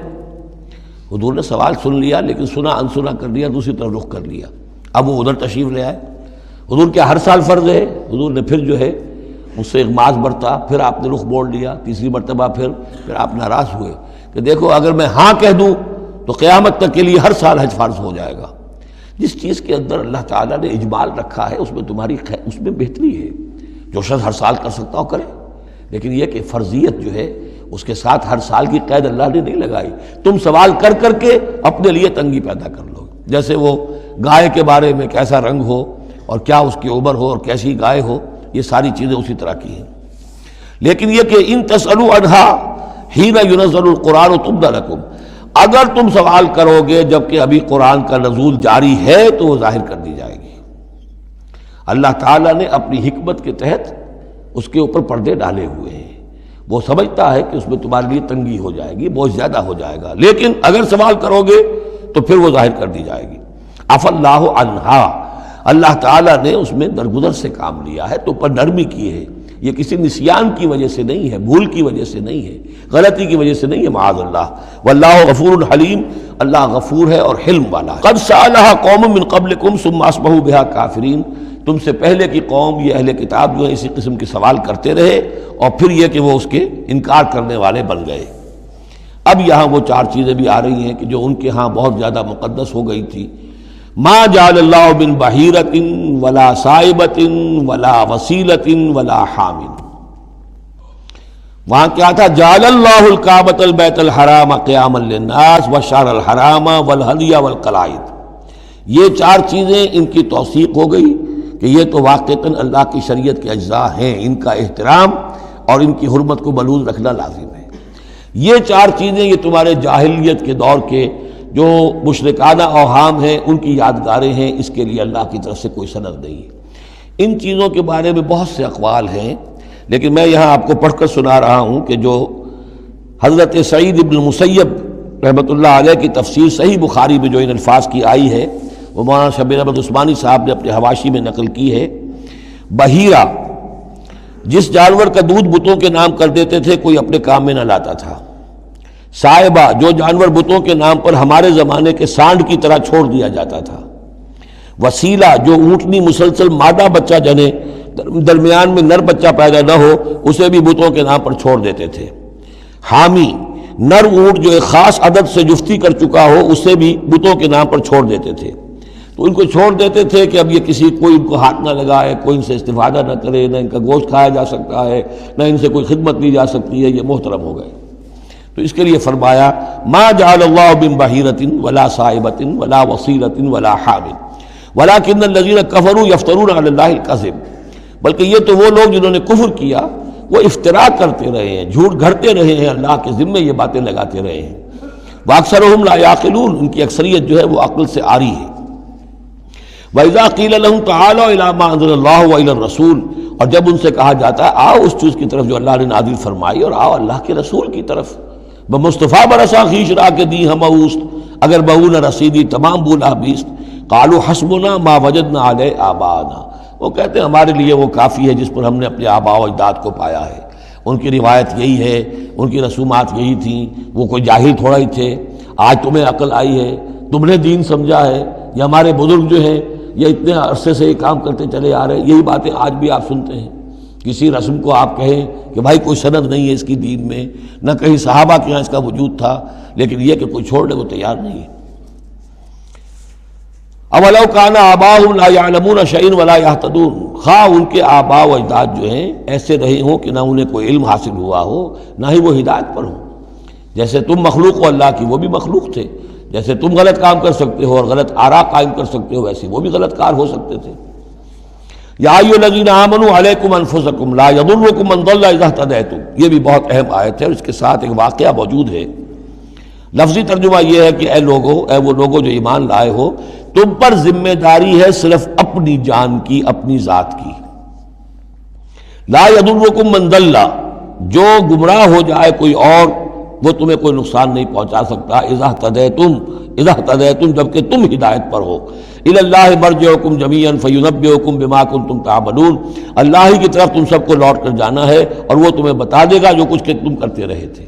حضور نے سوال سن لیا لیکن سنا انسنا کر دیا، دوسری طرف رخ کر لیا۔ اب وہ ادھر تشریف لے آئے، حضور کیا ہر سال فرض ہے؟ حضور نے پھر جو ہے مجھ سے اغماض برتا، پھر آپ نے رخ موڑ لیا، تیسری مرتبہ پھر آپ ناراض ہوئے کہ دیکھو اگر میں ہاں کہہ دوں تو قیامت تک کے لیے ہر سال حج فرض ہو جائے گا۔ جس چیز کے اندر اللہ تعالیٰ نے اجمال رکھا ہے اس میں تمہاری اس میں بہتری ہے، جو شخص ہر سال کر سکتا ہو کرے، لیکن یہ کہ فرضیت جو ہے اس کے ساتھ ہر سال کی قید اللہ نے نہیں لگائی۔ تم سوال کر کے اپنے لیے تنگی پیدا کر لو، جیسے وہ گائے کے بارے میں کیسا رنگ ہو اور کیا اس کی عمر ہو اور کیسی گائے ہو، یہ ساری چیزیں اسی طرح کی ہیں۔ لیکن یہ کہ ان تسألوا عنہا حین ینزل القرآن تبد لکم، اگر تم سوال کرو گے جبکہ ابھی قرآن کا نزول جاری ہے تو وہ ظاہر کر دی جائے گی۔ اللہ تعالیٰ نے اپنی حکمت کے تحت اس کے اوپر پردے ڈالے ہوئے ہیں، وہ سمجھتا ہے کہ اس میں تمہارے لیے تنگی ہو جائے گی، بہت زیادہ ہو جائے گا، لیکن اگر سوال کرو گے تو پھر وہ ظاہر کر دی جائے گی۔ عفا اللہ عنہا، اللہ تعالیٰ نے اس میں درگزر سے کام لیا ہے، تو پر نرمی کی ہے، یہ کسی نسیان کی وجہ سے نہیں ہے، بھول کی وجہ سے نہیں ہے، غلطی کی وجہ سے نہیں ہے، معاذ اللہ۔ واللہ غفور حلیم، اللہ غفور ہے اور حلم والا ہے۔ قد سألها قوم من قبلکم ثم اصبحوا بها کافرین، تم سے پہلے کی قوم یہ اہل کتاب جو ہے اسی قسم کے سوال کرتے رہے اور پھر یہ کہ وہ اس کے انکار کرنے والے بن گئے۔ اب یہاں وہ چار چیزیں بھی آ رہی ہیں کہ جو ان کے ہاں بہت زیادہ مقدس ہو گئی تھی۔ ما جعل اللہ من بحیرۃ ولا صائبۃ ولا وسیلۃ ولا حام، وہاں کیا تھا؟ جعل اللہ الکعبۃ البیت الحرام قیاما للناس والشہر الحرام والہدی والقلائد، یہ چار چیزیں ان کی توثیق ہو گئی کہ یہ تو واقعتاً اللہ کی شریعت کے اجزاء ہیں، ان کا احترام اور ان کی حرمت کو ملحوظ رکھنا لازم ہے۔ یہ چار چیزیں یہ تمہارے جاہلیت کے دور کے جو مشرکانہ اوہام ہیں ان کی یادگاریں ہیں، اس کے لیے اللہ کی طرف سے کوئی سند نہیں ہے۔ ان چیزوں کے بارے میں بہت سے اقوال ہیں، لیکن میں یہاں آپ کو پڑھ کر سنا رہا ہوں کہ جو حضرت سعید ابن مسیب رحمۃ اللہ علیہ کی تفسیر صحیح بخاری میں جو ان الفاظ کی آئی ہے وہ مولانا شبیر احمد عثمانی صاحب نے اپنے حواشی میں نقل کی ہے۔ بحیرہ، جس جانور کا دودھ بتوں کے نام کر دیتے تھے کوئی اپنے کام میں نہ لاتا تھا۔ صائبہ، جو جانور بتوں کے نام پر ہمارے زمانے کے سانڈ کی طرح چھوڑ دیا جاتا تھا۔ وسیلہ، جو اونٹنی مسلسل مادہ بچہ جنے درمیان میں نر بچہ پیدا نہ ہو اسے بھی بتوں کے نام پر چھوڑ دیتے تھے۔ حامی، نر اونٹ جو ایک خاص عدد سے جفتی کر چکا ہو اسے بھی بتوں کے نام پر چھوڑ دیتے تھے، تو ان کو چھوڑ دیتے تھے کہ اب یہ کسی کوئی ان کو ہاتھ نہ لگائے، کوئی ان سے استفادہ نہ کرے، نہ ان کا گوشت کھایا جا سکتا ہے، نہ ان سے کوئی خدمت لی جا سکتی ہے، یہ محترم ہو گئے۔ تو اس کے لیے فرمایا ما جعل اللہ من بحیرۃ ولا صائبۃ ولا وصیلۃ ولا حام ولکن الذین کفروا یفترون علی اللہ الکذب، بلکہ یہ تو وہ لوگ جنہوں نے کفر کیا وہ افتراء کرتے رہے ہیں، جھوٹ گھڑتے رہے ہیں، اللہ کے ذمے یہ باتیں لگاتے رہے ہیں۔ واکثرهم لا یعقلون، ان کی اکثریت جو ہے وہ عقل سے عاری ہے۔ وَإِذَا قِيلَ لَهُمْ تَعَالَوْا إِلَىٰ مَا أَنزَلَ اللَّهُ وَإِلَى الرَّسُولِ، اور جب ان سے کہا جاتا ہے آؤ اس چیز کی طرف جو اللہ نے نازل فرمائی اور آؤ اللہ کے رسول کی طرف، بمصطفیٰ برسا خیش را کے دی ہم اوست، اگر بہو نہ رسیدی تمام بولا بیست، قالوا حسبنا ما وجدنا علیہ آباءنا، وہ کہتے ہیں ہمارے لیے وہ کافی ہے جس پر ہم نے اپنے آباء و اجداد کو پایا ہے، ان کی روایت یہی ہے، ان کی رسومات یہی تھیں، وہ کوئی جاہل تھوڑا ہی تھے، آج تمہیں عقل آئی ہے، تم نے دین سمجھا ہے، یہ ہمارے بزرگ جو ہیں یہ اتنے عرصے سے یہ کام کرتے چلے آ رہے ہیں، یہی باتیں آج بھی آپ سنتے ہیں۔ کسی رسم کو آپ کہیں کہ بھائی کوئی سند نہیں ہے اس کی دین میں، نہ کہیں صحابہ کے یہاں اس کا وجود تھا، لیکن یہ کہ کوئی چھوڑنے کو تیار نہیں ہے۔ اولو کان آباؤہم لا یعلمون شیئا ولا یہتدون، خواہ ان کے آباء و اجداد جو ہیں ایسے رہے ہوں کہ نہ انہیں کوئی علم حاصل ہوا ہو نہ ہی وہ ہدایت پر ہوں، جیسے تم مخلوق ہو اللہ کی وہ بھی مخلوق تھے، جیسے تم غلط کام کر سکتے ہو اور غلط آراء قائم کر سکتے ہو ویسے وہ بھی غلط کار ہو سکتے تھے۔ یا ایھا الذین آمنوا علیکم انفسکم لا یضرکم من ضل اذا اہتدیتم، یہ بھی بہت اہم آیت ہے اور اس کے ساتھ ایک واقعہ موجود ہے۔ لفظی ترجمہ یہ ہے کہ اے لوگو، اے وہ لوگو جو ایمان لائے ہو، تم پر ذمہ داری ہے صرف اپنی جان کی، اپنی ذات کی۔ لا یضرکم من ضل، جو گمراہ ہو جائے کوئی اور وہ تمہیں کوئی نقصان نہیں پہنچا سکتا، اذا اہتدیتم جبکہ تم ہدایت پر ہو۔ الی اللہ مرجعکم جمیعا فینبئکم بما کنتم تعملون، اللہ ہی کی طرف تم سب کو لوٹ کر جانا ہے اور وہ تمہیں بتا دے گا جو کچھ کہ تم کرتے رہے تھے۔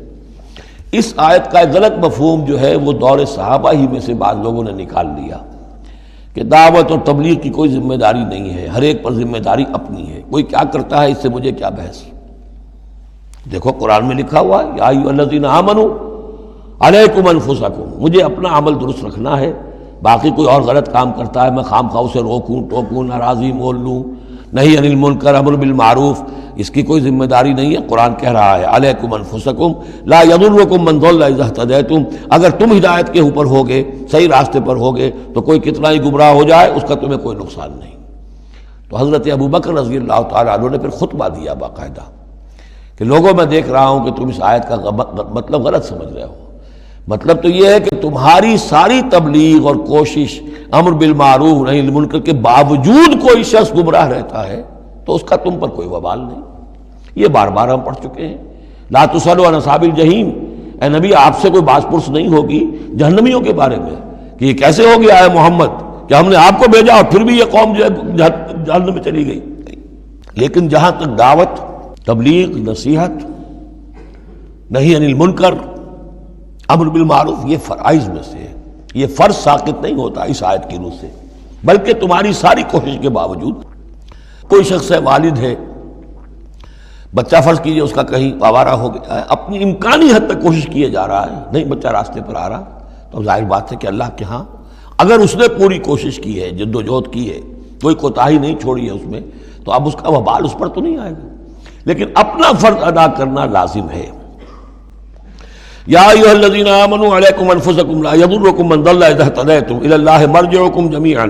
اس آیت کا ایک غلط مفہوم جو ہے وہ دور صحابہ ہی میں سے بعض لوگوں نے نکال لیا کہ دعوت اور تبلیغ کی کوئی ذمہ داری نہیں ہے، ہر ایک پر ذمہ داری اپنی ہے، کوئی کیا کرتا ہے اس سے مجھے کیا بحث۔ دیکھو قرآن میں لکھا ہوا ہے یا ایھا الذین آمنوا علیکم انفسکم، مجھے اپنا عمل درست رکھنا ہے، باقی کوئی اور غلط کام کرتا ہے میں خام خواہ اسے روکوں ٹوکوں ناراضی مول لوں، نہی عن المنکر امر بالمعروف، اس کی کوئی ذمہ داری نہیں ہے۔ قرآن کہہ رہا ہے علیکم انفسکم لا یضرکم من ضل اذا اہتدیتم، اگر تم ہدایت کے اوپر ہوگے، صحیح راستے پر ہوگے تو کوئی کتنا ہی گمراہ ہو جائے اس کا تمہیں کوئی نقصان نہیں۔ تو حضرت ابوبکر رضی اللہ تعالیٰ عنہ نے پھر خطبہ دیا باقاعدہ کہ لوگوں میں دیکھ رہا ہوں کہ تم اس آیت کا مطلب غلط سمجھ رہے ہو، مطلب تو یہ ہے کہ تمہاری ساری تبلیغ اور کوشش امر بالمعروف نہی عن المنکر کے باوجود کوئی شخص گمراہ رہتا ہے تو اس کا تم پر کوئی وبال نہیں۔ یہ بار بار ہم پڑھ چکے ہیں لا تسألوا عن اصحاب الجحیم، اے نبی آپ سے کوئی باز پرس نہیں ہوگی جہنمیوں کے بارے میں کہ یہ کیسے ہو گیا ہے محمد کہ ہم نے آپ کو بھیجا اور پھر بھی یہ قوم جو ہے جہنم میں چلی گئی۔ لیکن جہاں تک دعوت، تبلیغ، نصیحت، نہی عن المنکر، امر بالمعروف، یہ فرائض میں سے ہے، یہ فرض ساقط نہیں ہوتا اس آیت کی روح سے، بلکہ تمہاری ساری کوشش کے باوجود کوئی شخص ہے، والد ہے، بچہ فرض کیجئے اس کا کہیں آوارہ ہو گیا ہے، اپنی امکانی حد تک کوشش کیے جا رہا ہے، نہیں بچہ راستے پر آ رہا، تو ظاہر بات ہے کہ اللہ کے ہاں اگر اس نے پوری کوشش کی ہے، جد و جہد کی ہے، کوئی کوتاہی نہیں چھوڑی ہے اس میں، تو اب اس کا وبال اس پر تو نہیں آئے گا، لیکن اپنا فرض ادا کرنا لازم ہے۔ یا ایھا الذین آمنوا علیکم انفسکم لا یضرکم من ضل اذا اہتدیتم الی اللہ مرجعکم جمیعا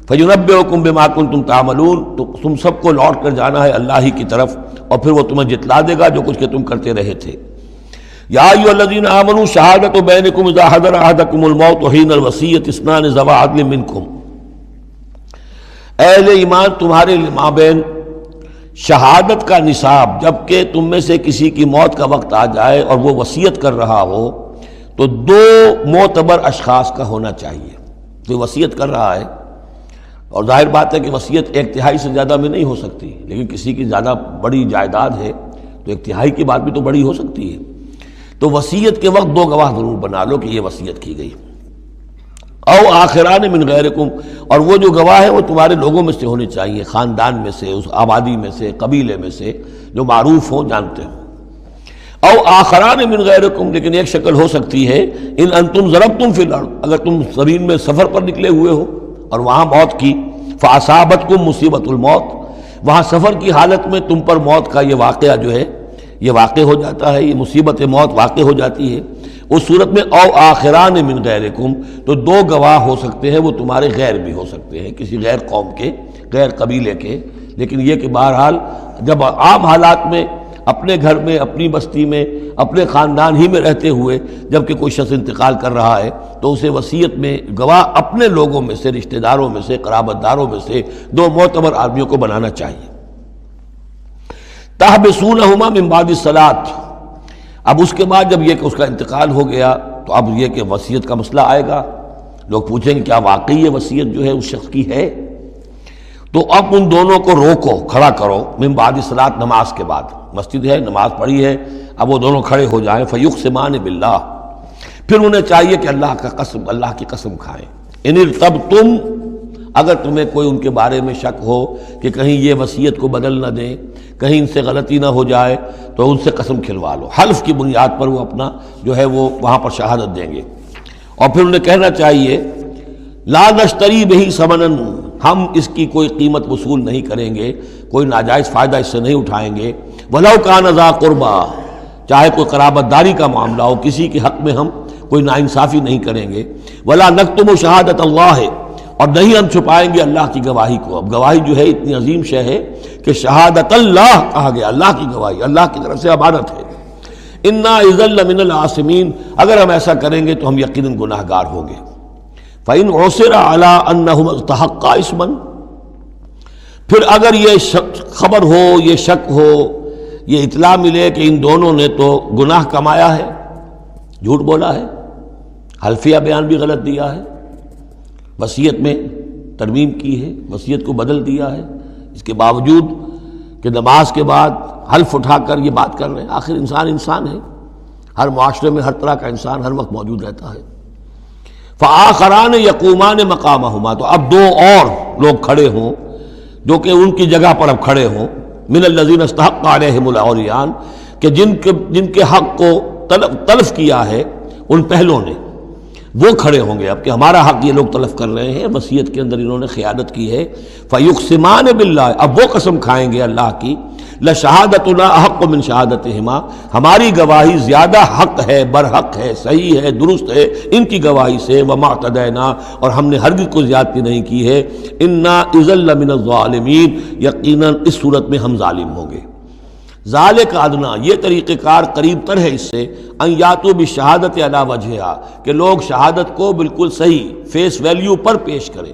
فینبئکم بما کنتم تعملون، تو تم سب کو لوٹ کر جانا ہے اللہ ہی کی طرف، اور پھر وہ تمہیں جتلا دے گا جو کچھ کہ تم کرتے رہے تھے۔ یا ایھا الذین آمنوا شہادۃ بینکم اذا حضر احدکم الموت حین الوصیۃ اثنان ذوی عدل منکم، اہل ایمان تمہارے مابین شہادت کا نصاب، جبکہ تم میں سے کسی کی موت کا وقت آ جائے اور وہ وصیت کر رہا ہو تو دو معتبر اشخاص کا ہونا چاہیے۔ تو وصیت کر رہا ہے اور ظاہر بات ہے کہ وصیت ایک تہائی سے زیادہ میں نہیں ہو سکتی، لیکن کسی کی زیادہ بڑی جائیداد ہے تو ایک تہائی کی بات بھی تو بڑی ہو سکتی ہے، تو وصیت کے وقت دو گواہ ضرور بنا لو کہ یہ وصیت کی گئی۔ او آخران من غیرکم، اور وہ جو گواہ ہیں وہ تمہارے لوگوں میں سے ہونے چاہیے، خاندان میں سے، اس آبادی میں سے، قبیلے میں سے، جو معروف ہوں، جانتے ہوں۔ او آخران من غیرکم، لیکن ایک شکل ہو سکتی ہے ان انتم ضربتم فی الارض، اگر تم زمین میں سفر پر نکلے ہوئے ہو اور وہاں موت کی، فاصابتکم مصیبت الموت، وہاں سفر کی حالت میں تم پر موت کا یہ واقعہ جو ہے یہ واقع ہو جاتا ہے، یہ مصیبت موت واقع ہو جاتی ہے، اس صورت میں او آخران من غیرکم، تو دو گواہ ہو سکتے ہیں، وہ تمہارے غیر بھی ہو سکتے ہیں، کسی غیر قوم کے، غیر قبیلے کے، لیکن یہ کہ بہرحال جب عام حالات میں اپنے گھر میں، اپنی بستی میں، اپنے خاندان ہی میں رہتے ہوئے جب کہ کوئی شخص انتقال کر رہا ہے تو اسے وصیت میں گواہ اپنے لوگوں میں سے، رشتہ داروں میں سے، قرابت داروں میں سے دو معتبر آدمیوں کو بنانا چاہیے۔ تحبسونہما من بعد الصلاۃ، اب اس کے بعد جب یہ کہ اس کا انتقال ہو گیا تو اب یہ کہ وصیت کا مسئلہ آئے گا، لوگ پوچھیں گے کیا واقعی یہ وصیت جو ہے اس شخص کی ہے؟ تو اب ان دونوں کو روکو، کھڑا کرو، من بعد الصلاۃ، نماز کے بعد، مسجد ہے، نماز پڑھی ہے، اب وہ دونوں کھڑے ہو جائیں، فیقسمان باللہ، پھر انہیں چاہیے کہ اللہ کا قسم، اللہ کی قسم کھائیں، ان ارتبتم، اگر تمہیں کوئی ان کے بارے میں شک ہو کہ کہیں یہ وصیت کو بدل نہ دیں، کہیں ان سے غلطی نہ ہو جائے، تو ان سے قسم کھلوا لو، حلف کی بنیاد پر وہ اپنا جو ہے وہ وہاں پر شہادت دیں گے، اور پھر انہیں کہنا چاہیے لا نشتری بہ ثمنا، ہم اس کی کوئی قیمت وصول نہیں کریں گے، کوئی ناجائز فائدہ اس سے نہیں اٹھائیں گے، ولو کان ذا قربا، چاہے کوئی قرابت داری کا معاملہ ہو، کسی کے حق میں ہم کوئی ناانصافی نہیں کریں گے، ولا نکتم شہادت اللہ، اور نہیں ہم چھپائیں گے اللہ کی گواہی کو۔ اب گواہی جو ہے اتنی عظیم شے ہے کہ شہادت اللہ کہا گیا، اللہ کی گواہی، اللہ کی طرف سے امانت ہے۔ انا اذا لمن العاصمین، اگر ہم ایسا کریں گے تو ہم یقیناً گناہ گار ہوں گے۔ فإن عثر على انہم استحقا اسما، پھر اگر یہ خبر ہو، یہ شک ہو، یہ اطلاع ملے کہ ان دونوں نے تو گناہ کمایا ہے، جھوٹ بولا ہے، حلفیہ بیان بھی غلط دیا ہے، وصیت میں ترمیم کی ہے، وصیت کو بدل دیا ہے، اس کے باوجود کہ نماز کے بعد حلف اٹھا کر یہ بات کر رہے ہیں، آخر انسان ہے، ہر معاشرے میں ہر طرح کا انسان ہر وقت موجود رہتا ہے۔ فآخران یقومان مقامہما، تو اب دو اور لوگ کھڑے ہوں جو کہ ان کی جگہ پر اب کھڑے ہوں، من الذین استحق علیہم العریان، کہ جن کے حق کو تلف کیا ہے ان پہلوں نے، وہ کھڑے ہوں گے اب کہ ہمارا حق یہ لوگ تلف کر رہے ہیں، وصیت کے اندر انہوں نے خیانت کی ہے۔ فیقسمان باللہ، اب وہ قسم کھائیں گے اللہ کی، لشہادتنا احق من شہادتہما، ہماری گواہی زیادہ حق ہے، برحق ہے، صحیح ہے، درست ہے ان کی گواہی سے، وما اعتدینا، اور ہم نے ہرگز کوئی زیادتی نہیں کی ہے، انا اذا لمن الظالمین، یقیناً اس صورت میں ہم ظالم ہوں گے۔ ذالک ادنا، یہ طریقہ کار قریب تر ہے اس سے، ان یاتوا بالشہادۃ علی وجہہا، کہ لوگ شہادت کو بالکل صحیح فیس ویلیو پر پیش کریں،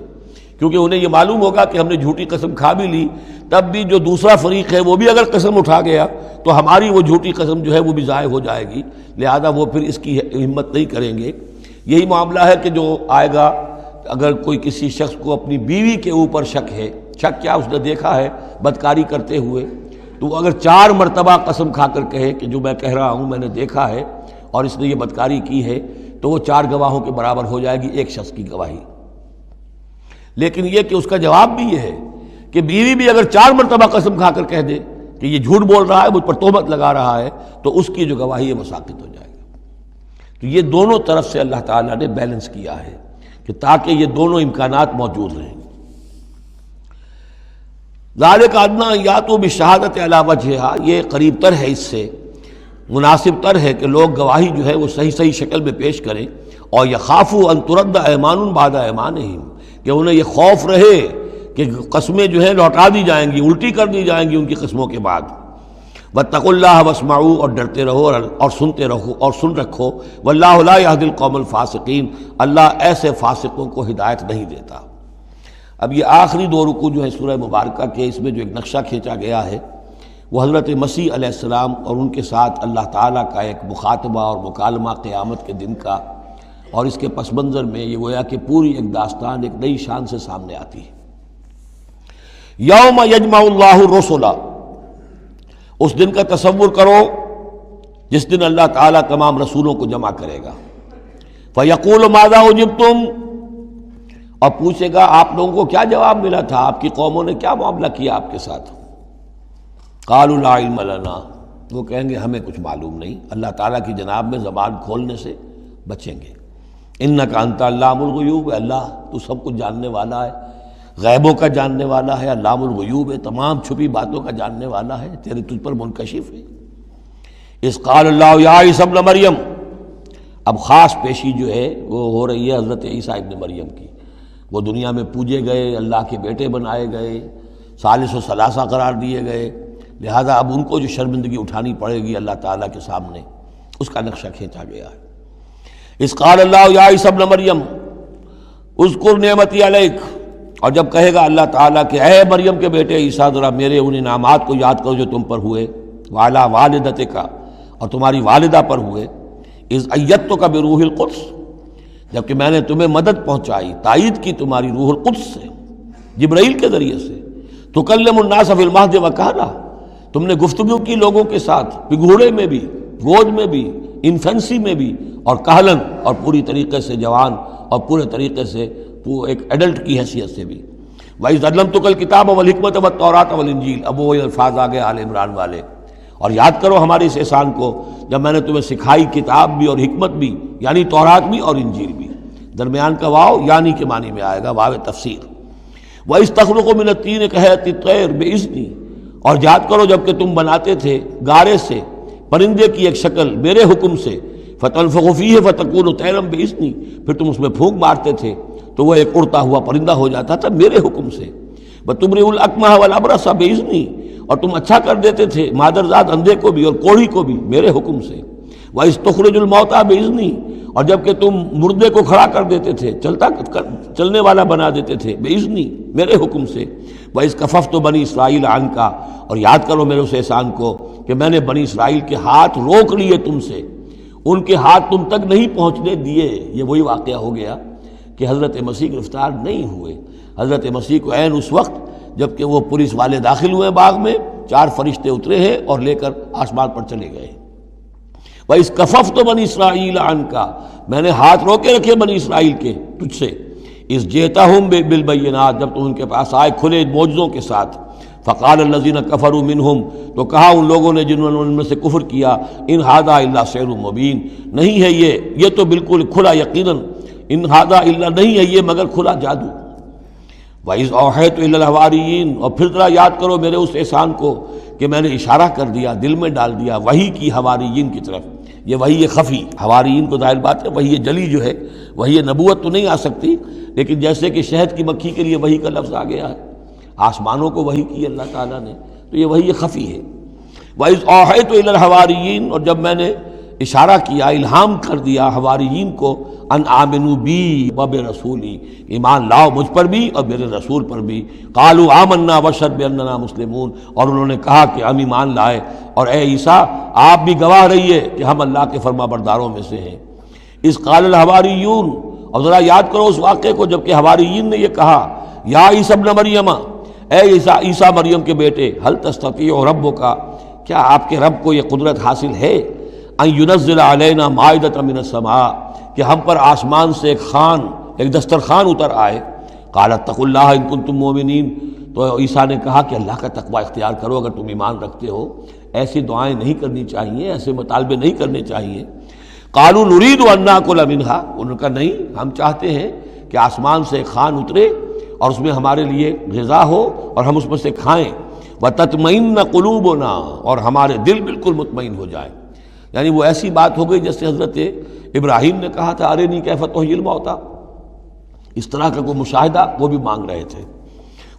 کیونکہ انہیں یہ معلوم ہوگا کہ ہم نے جھوٹی قسم کھا بھی لی، تب بھی جو دوسرا فریق ہے وہ بھی اگر قسم اٹھا گیا تو ہماری وہ جھوٹی قسم جو ہے وہ بھی ضائع ہو جائے گی، لہذا وہ پھر اس کی ہمت نہیں کریں گے۔ یہی معاملہ ہے کہ جو آئے گا، اگر کوئی کسی شخص کو اپنی بیوی کے اوپر شک ہے، شک کیا اس نے دیکھا ہے بدکاری کرتے ہوئے، تو وہ اگر 4 مرتبہ قسم کھا کر کہے کہ جو میں کہہ رہا ہوں میں نے دیکھا ہے اور اس نے یہ بدکاری کی ہے، تو وہ 4 گواہوں کے برابر ہو جائے گی ایک شخص کی گواہی۔ لیکن یہ کہ اس کا جواب بھی یہ ہے کہ بیوی بھی اگر 4 مرتبہ قسم کھا کر کہہ دے کہ یہ جھوٹ بول رہا ہے، مجھ پر تہمت لگا رہا ہے، تو اس کی جو گواہی ہے وہ ساقط ہو جائے گی۔ تو یہ دونوں طرف سے اللہ تعالیٰ نے بیلنس کیا ہے کہ تاکہ یہ دونوں امکانات موجود رہیں۔ ذالک ادنیٰ ان یاتوا بالشہادۃ علی وجہہا، یہ قریب تر ہے، اس سے مناسب تر ہے کہ لوگ گواہی جو ہے وہ صحیح شکل میں پیش کریں، اور یخافوا ان ترد ایمان بعد ایمانہم، کہ انہیں یہ خوف رہے کہ قسمیں جو ہیں لوٹا دی جائیں گی، الٹی کر دی جائیں گی ان کی قسموں کے بعد۔ واتقوا اللہ واسمعوا، اور ڈرتے رہو اور سنتے رہو اور سن رکھو، واللہ لا یہدی القوم الفاسقین، اللہ ایسے فاسقوں کو ہدایت نہیں دیتا۔ اب یہ آخری 2 رکوع جو ہے سورہ مبارکہ کے، اس میں جو ایک نقشہ کھینچا گیا ہے وہ حضرت مسیح علیہ السلام اور ان کے ساتھ اللہ تعالیٰ کا ایک مخاطبہ اور مکالمہ قیامت کے دن کا، اور اس کے پس منظر میں یہ گویا کہ پوری ایک داستان ایک نئی شان سے سامنے آتی ہے۔ یوم یجمع اللہ الرسل، اس دن کا تصور کرو جس دن اللہ تعالیٰ تمام رسولوں کو جمع کرے گا۔ فیقول ماذا اجبتم، اور پوچھے گا آپ لوگوں کو کیا جواب ملا تھا، آپ کی قوموں نے کیا معاملہ کیا آپ کے ساتھ۔ قالوا لا علم لنا، وہ کہیں گے ہمیں کچھ معلوم نہیں، اللہ تعالیٰ کی جناب میں زبان کھولنے سے بچیں گے۔ انک انت علام الغیوب، اللہ تو سب کچھ جاننے والا ہے، غیبوں کا جاننے والا ہے، علام الغیوب ہے، تمام چھپی باتوں کا جاننے والا ہے، تیرے تجھ پر منکشف ہے۔ اذ قال اللہ یا عیسی ابن مریم، اب خاص پیشی جو ہے وہ ہو رہی ہے حضرت عیسیٰ ابن مریم کی۔ وہ دنیا میں پوجے گئے، اللہ کے بیٹے بنائے گئے، ثالث و ثلاثہ قرار دیے گئے، لہذا اب ان کو جو شرمندگی اٹھانی پڑے گی اللہ تعالیٰ کے سامنے، اس کا نقشہ کھینچا گیا ہے۔ اذ قال اللہ یا عیسی ابن مریم اذکر نعمتی علیک، اور جب کہے گا اللہ تعالیٰ کہ اے مریم کے بیٹے عیسیٰ ذرا میرے ان انعامات کو یاد کرو جو تم پر ہوئے، وعلی والدتک، اور تمہاری والدہ پر ہوئے، اذ ایدتک بروح القدس، جبکہ میں نے تمہیں مدد پہنچائی، تائید کی تمہاری روح القدس سے، جبرائیل کے ذریعے سے، تکلم الناس فی المہد وکہلا، تم نے گفتگو کی لوگوں کے ساتھ، پگھوڑے میں بھی، گود میں بھی، انفینسی میں بھی، اور کہلن، اور پوری طریقے سے جوان اور پورے طریقے سے ایک ایڈلٹ کی حیثیت سے بھی۔ وَإِذْ عَلَّمْتُكَ الْكِتَابَ وَالْحِكْمَةَ وَالتَّوْرَاةَ وَالْإِنْجِيلَ، اب وہ الفاظ آگے آل عمران والے، اور یاد کرو ہمارے اس احسان کو جب میں نے تمہیں سکھائی کتاب بھی اور حکمت بھی، یعنی تورات بھی اور انجیل بھی، درمیان کا واو یعنی کے معنی میں آئے گا، واو تفسیر۔ وَإِذْ تَخْلُقُ مِنَ الطِّينِ كَهَيْئَةِ الطَّيْرِ بِإِذْنِي، اور یاد کرو جب کہ تم بناتے تھے گارے سے پرندے کی ایک شکل میرے حکم سے، فَتَنْفُخُ فِيهِ فَتَكُونُ طَيْرًا بِإِذْنِي، پھر تم اس میں پھونک مارتے تھے تو وہ ایک اڑتا ہوا پرندہ ہو جاتا تھا میرے حکم سے۔ وَتُبْرِئُ الْأَكْمَحَ وَالْأَبْرَصَ بِإِذْنِي، اور تم اچھا کر دیتے تھے مادرزاد اندھے کو بھی اور کوڑھی کو بھی میرے حکم سے۔ وَإِذْ تُخْرِجُ الْمَوْتَىٰ بِإِذْنِي، اور جب کہ تم مردے کو کھڑا کر دیتے تھے، چلنے والا بنا دیتے تھے، بِإِذْنِي، میرے حکم سے۔ وَإِذْ كَفَفْتُ بَنِي إِسْرَائِيلَ عَنْكَ، اور یاد کرو میرے اس احسان کو کہ میں نے بنی اسرائیل کے ہاتھ روک لیے تم سے، ان کے ہاتھ تم تک نہیں پہنچنے دیے۔ یہ وہی واقعہ ہو گیا کہ حضرت مسیح گرفتار نہیں ہوئے۔ حضرت مسیح کو عین اس وقت جب کہ وہ پولیس والے داخل ہوئے باغ میں، 4 فرشتے اترے ہیں اور لے کر آسمان پر چلے گئے۔ وَإِذْ كَفَفْتُ بَنِي إِسْرَائِيلَ عَنْكَ، میں نے ہاتھ روکے رکھے بنی اسرائیل کے تجھ سے۔ اِذْ جِئْتَهُم بِالْبَيِّنَاتِ، جب تم ان کے پاس آئے کھلے معجزوں کے ساتھ۔ فَقَالَ الَّذِينَ كَفَرُوا مِنْهُمْ، تو کہا ان لوگوں نے جنہوں نے ان میں سے کفر کیا، إِنْ هَذَا إِلَّا سِحْرٌ مُبِينٌ، نہیں ہے یہ تو بالکل کھلا یقیناً، إِنْ هَذَا إِلَّا، نہیں ہے یہ مگر کھلا جادو۔ وَإِذْ أَوْحَيْتُ إِلَى الْحَوَارِيِّينَ، اور پھر ذرا یاد کرو میرے اس احسان کو کہ میں نے اشارہ کر دیا، دل میں ڈال دیا وحی کی حواریین کی طرف۔ یہ وحی خفی، حواریین کو ظاہر بات ہے وحی جلی جو ہے، وحی نبوت تو نہیں آ سکتی، لیکن جیسے کہ شہد کی مکھی کے لیے وحی کا لفظ آ گیا ہے، آسمانوں کو وحی کی اللہ تعالیٰ نے، تو یہ وحی خفی ہے۔ وَإِذْ أَوْحَيْتُ إِلَى الْحَوَارِيِّينَ، اور جب میں نے اشارہ کیا، الہام کر دیا حواریین کو، ان آمنوا بی و برسولی، ایمان لاؤ مجھ پر بھی اور میرے رسول پر بھی۔ قالوا آمنا واشہد باننا مسلمون، اور انہوں نے کہا کہ ہم ایمان لائے اور اے عیسیٰ آپ بھی گواہ رہیے کہ ہم اللہ کے فرما برداروں میں سے ہیں۔ اذ قال الحواریون، اور ذرا یاد کرو اس واقعے کو جب کہ حواریین نے یہ کہا، یا عیسیٰ ابن مریم، اے عیسیٰ مریم کے بیٹے، حل تستطیع ربک، کیا آپ کے رب کو یہ قدرت حاصل ہے، ان ینزل علینا مائدۃ من السماء، کہ ہم پر آسمان سے ایک دسترخوان اتر آئے۔ قال اتقوا اللہ ان کنتم مؤمنین، تو عیسیٰ نے کہا کہ اللہ کا تقوی اختیار کرو اگر تم ایمان رکھتے ہو، ایسی دعائیں نہیں کرنی چاہیے، ایسے مطالبے نہیں کرنے چاہیے۔ قالوا نرید ان ناکل منہا، انہوں نے کہا نہیں، ہم چاہتے ہیں کہ آسمان سے ایک خوان اترے اور اس میں ہمارے لیے غذا ہو اور ہم اس میں سے کھائیں، وتطمئن قلوبنا، اور ہمارے دل بالکل مطمئن ہو جائیں۔ یعنی وہ ایسی بات ہو گئی جیسے حضرت ابراہیم نے کہا تھا ارنی کیف تحیی الموتیٰ، اس طرح کا کوئی مشاہدہ وہ بھی مانگ رہے تھے۔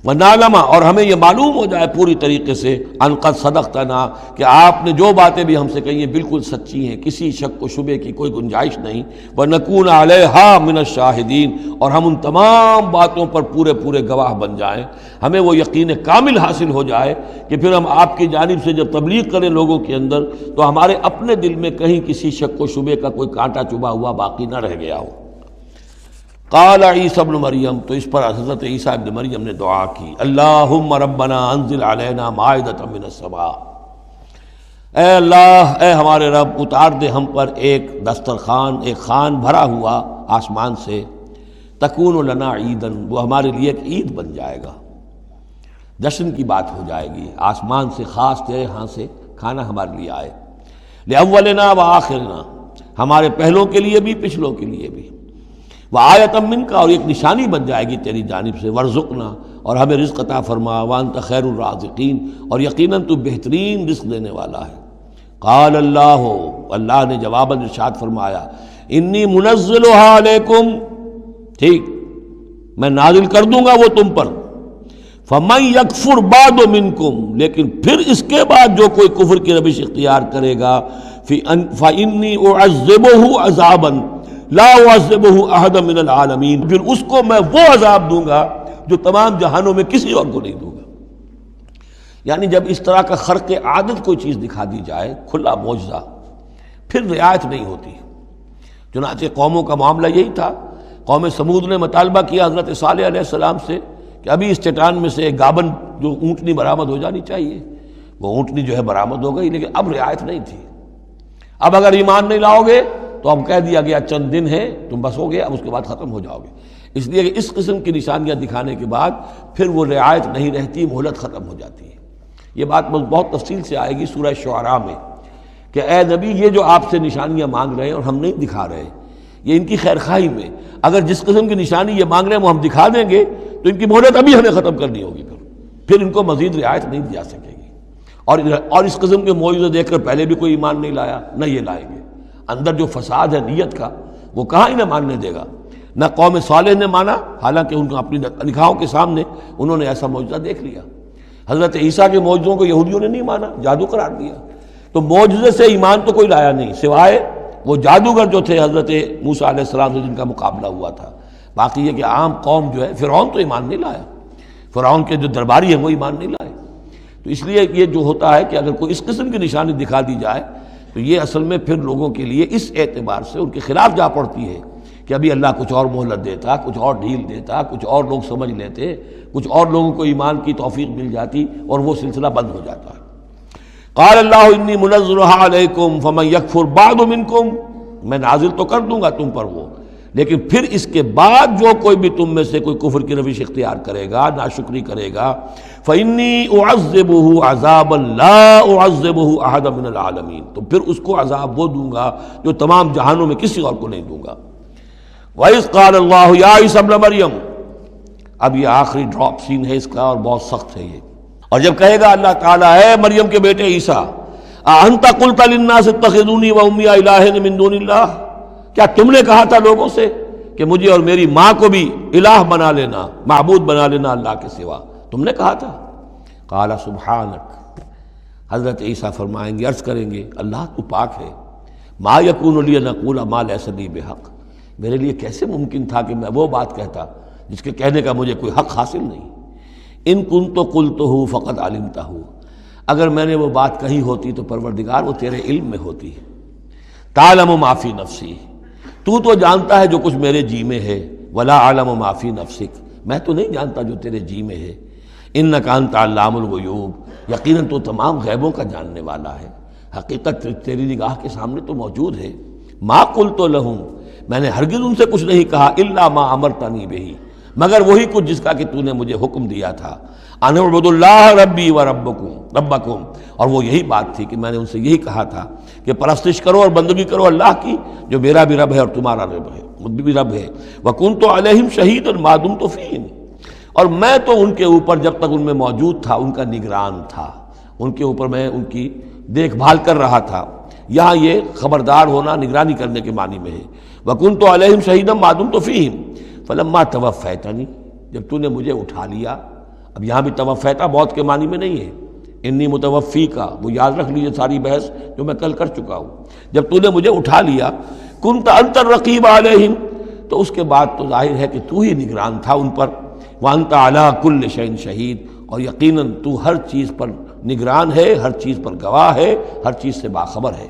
وَنَعْلَمَ، اور ہمیں یہ معلوم ہو جائے پوری طریقے سے، ان قد صدقتنا، کہ آپ نے جو باتیں بھی ہم سے کہی ہیں بالکل سچی ہیں، کسی شک و شبے کی کوئی گنجائش نہیں۔ وَنَكُونَ عَلَيْهَا مِنَ الشَّاهِدِينَ، اور ہم ان تمام باتوں پر پورے گواہ بن جائیں، ہمیں وہ یقین کامل حاصل ہو جائے کہ پھر ہم آپ کی جانب سے جب تبلیغ کریں لوگوں کے اندر تو ہمارے اپنے دل میں کہیں کسی شک و شبے کا کوئی کانٹا چبھا ہوا باقی نہ رہ گیا ہو۔ قال عیسیٰ ابن مریم، تو اس پر حضرت عیسیٰ ابن مریم نے دعا کی، اللہم ربنا انزل علینا مائدۃ من السماء، اے اللہ، اے ہمارے رب، اتار دے ہم پر ایک دسترخوان، ایک خوان بھرا ہوا آسمان سے، تکون لنا عیدن، وہ ہمارے لیے ایک عید بن جائے گا، جشن کی بات ہو جائے گی، آسمان سے خاص تیرے ہاں سے کھانا ہمارے لیے آئے، لأولنا وآخرنا، ہمارے پہلوں کے لیے بھی پچھلوں کے لیے بھی، وآیۃ منک، اور ایک نشانی بن جائے گی تیری جانب سے، وارزقنا، اور ہمیں رزق عطا فرما، وانت خیر الرازقین، اور یقیناً تو بہترین رزق دینے والا ہے۔ قال اللہ نے جواباً ارشاد فرمایا، انی منزلها علیکم، ٹھیک میں نازل کر دوں گا وہ تم پر، فمن یکفر بعد منکم، لیکن پھر اس کے بعد جو کوئی کفر کی روش اختیار کرے گا، فانی اعذبہ عذابا لا اعذبہ احد من العالمین، پھر اس کو میں وہ عذاب دوں گا جو تمام جہانوں میں کسی اور کو نہیں دوں گا۔ یعنی جب اس طرح کا خرق عادت کوئی چیز دکھا دی جائے، کھلا معجزہ، پھر رعایت نہیں ہوتی۔ چنانچہ قوموں کا معاملہ یہی تھا، قوم سمود نے مطالبہ کیا حضرت صالح علیہ السلام سے کہ ابھی اس چٹان میں سے ایک گابن جو اونٹنی برآمد ہو جانی چاہیے، وہ اونٹنی جو ہے برآمد ہو گئی، لیکن اب رعایت نہیں تھی۔ اب اگر ایمان نہیں لاؤ گے تو اب کہہ دیا گیا چند دن ہے تم بس ہو گے، اب اس کے بعد ختم ہو جاؤ گے۔ اس لیے کہ اس قسم کی نشانیاں دکھانے کے بعد پھر وہ رعایت نہیں رہتی، مہلت ختم ہو جاتی ہے۔ یہ بات بہت تفصیل سے آئے گی سورہ شعراء میں کہ اے نبی، یہ جو آپ سے نشانیاں مانگ رہے ہیں اور ہم نہیں دکھا رہے، یہ ان کی خیر خواہی میں، اگر جس قسم کی نشانی یہ مانگ رہے ہیں وہ ہم دکھا دیں گے تو ان کی مہلت ابھی ہمیں ختم کرنی ہوگی، پھر ان کو مزید رعایت نہیں دی جا سکے گی۔ اور اس قسم کے معجزے دیکھ کر پہلے بھی کوئی ایمان نہیں لایا، نہ یہ لائیں گے۔ اندر جو فساد ہے نیت کا، وہ کہاں انہیں ماننے دے گا۔ نہ قوم صالح نے مانا، حالانکہ ان کو اپنی نگاہوں کے سامنے انہوں نے ایسا معجزہ دیکھ لیا۔ حضرت عیسیٰ کے معجزوں کو یہودیوں نے نہیں مانا، جادو قرار دیا۔ تو معجزے سے ایمان تو کوئی لایا نہیں، سوائے وہ جادوگر جو تھے حضرت موسیٰ علیہ السلام سے جن کا مقابلہ ہوا تھا۔ باقی یہ کہ عام قوم جو ہے، فرعون تو ایمان نہیں لایا، فرعون کے جو درباری ہیں وہ ایمان نہیں لائے۔ تو اس لیے یہ جو ہوتا ہے کہ اگر کوئی اس قسم کی نشانی دکھا دی جائے تو یہ اصل میں پھر لوگوں کے لیے اس اعتبار سے ان کے خلاف جا پڑتی ہے کہ ابھی اللہ کچھ اور مہلت دیتا، کچھ اور ڈھیل دیتا، کچھ اور لوگ سمجھ لیتے، کچھ اور لوگوں کو ایمان کی توفیق مل جاتی اور وہ سلسلہ بند ہو جاتا ہے۔ قال اللہ انی منزلها علیکم فمن یکفر بعد منکم، میں نازل تو کر دوں گا تم پر وہ، لیکن پھر اس کے بعد جو کوئی بھی تم میں سے کوئی کفر کی روش اختیار کرے گا، ناشکری کرے گا، فإنی اعذبہ عذابا لا اعذبہ احد من العالمین، تو پھر اس کو عذاب وہ دوں گا جو تمام جہانوں میں کسی اور کو نہیں دوں گا۔ وَإِذْ قَالَ اللَّهُ يَا عِيسَى ابْنَ مَرْيَمَ، اب یہ آخری ڈراپ سین ہے اس کا اور بہت سخت ہے یہ۔ اور جب کہے گا اللہ تعالیٰ، اے مریم کے بیٹے عیسیٰ، أَأَنْتَ قُلْتَ لِلنَّاسِ اتَّخِذُونِي وَأُمِّيَ إِلَٰهَيْنِ مِن دُونِ اللَّهِ، کیا تم نے کہا تھا لوگوں سے کہ مجھے اور میری ماں کو بھی الہ بنا لینا، معبود بنا لینا اللہ کے سوا، تم نے کہا تھا؟ قال سبحانک، حضرت عیسیٰ فرمائیں گے، عرض کریں گے، اللہ تو پاک ہے، ما یکون لی ان اقول ما لیس لی بحق، میرے لیے کیسے ممکن تھا کہ میں وہ بات کہتا جس کے کہنے کا مجھے کوئی حق حاصل نہیں۔ ان کنت قلتہ فقد علمتہ، اگر میں نے وہ بات کہی ہوتی تو پروردگار وہ تیرے علم میں ہوتی۔ تعلم ما فی نفسی، تو جانتا ہے جو کچھ میرے جی میں ہے، ولا اعلم ما فی نفسک، میں تو نہیں جانتا جو تیرے جی میں ہے۔ انک انت علام الغیوب، یقیناً تو تمام غیبوں کا جاننے والا ہے، حقیقت تیری نگاہ کے سامنے تو موجود ہے۔ ما قلت لہم، میں نے ہرگز ان سے کچھ نہیں کہا، الا ما امرتنی بہ، مگر وہی کچھ جس کا کہ تو نے مجھے حکم دیا تھا، ان اعبدوا اللہ ربی و ربکم، اور وہ یہی بات تھی کہ میں نے ان سے یہی کہا تھا کہ پرستش کرو اور بندگی کرو اللہ کی جو میرا بھی رب ہے اور تمہارا رب ہے، مجھ بھی رب ہے۔ وکنت علیہم شہیدا ما دمت فیہم، اور میں تو ان کے اوپر جب تک ان میں موجود تھا ان کا نگران تھا، ان کے اوپر میں ان کی دیکھ بھال کر رہا تھا۔ یہاں یہ خبردار ہونا نگرانی کرنے کے معنی میں ہے۔ وکنت علیہم شہیدا ما دمت فیہم فلما توفیتنی، جب تو نے مجھے اٹھا لیا۔ اب یہاں بھی توفیتا موت کے معنی میں نہیں ہے، انی متوفی کا، وہ یاد رکھ لیجیے ساری بحث جو میں کل کر چکا ہوں۔ جب تو نے مجھے اٹھا لیا، کنت انت الرقیب علیہم، تو اس کے بعد تو ظاہر ہے کہ تو ہی نگران تھا ان پر۔ وانت علی کل شیء شہید، اور یقیناً تو ہر چیز پر نگران ہے، ہر چیز پر گواہ ہے، ہر چیز سے باخبر ہے۔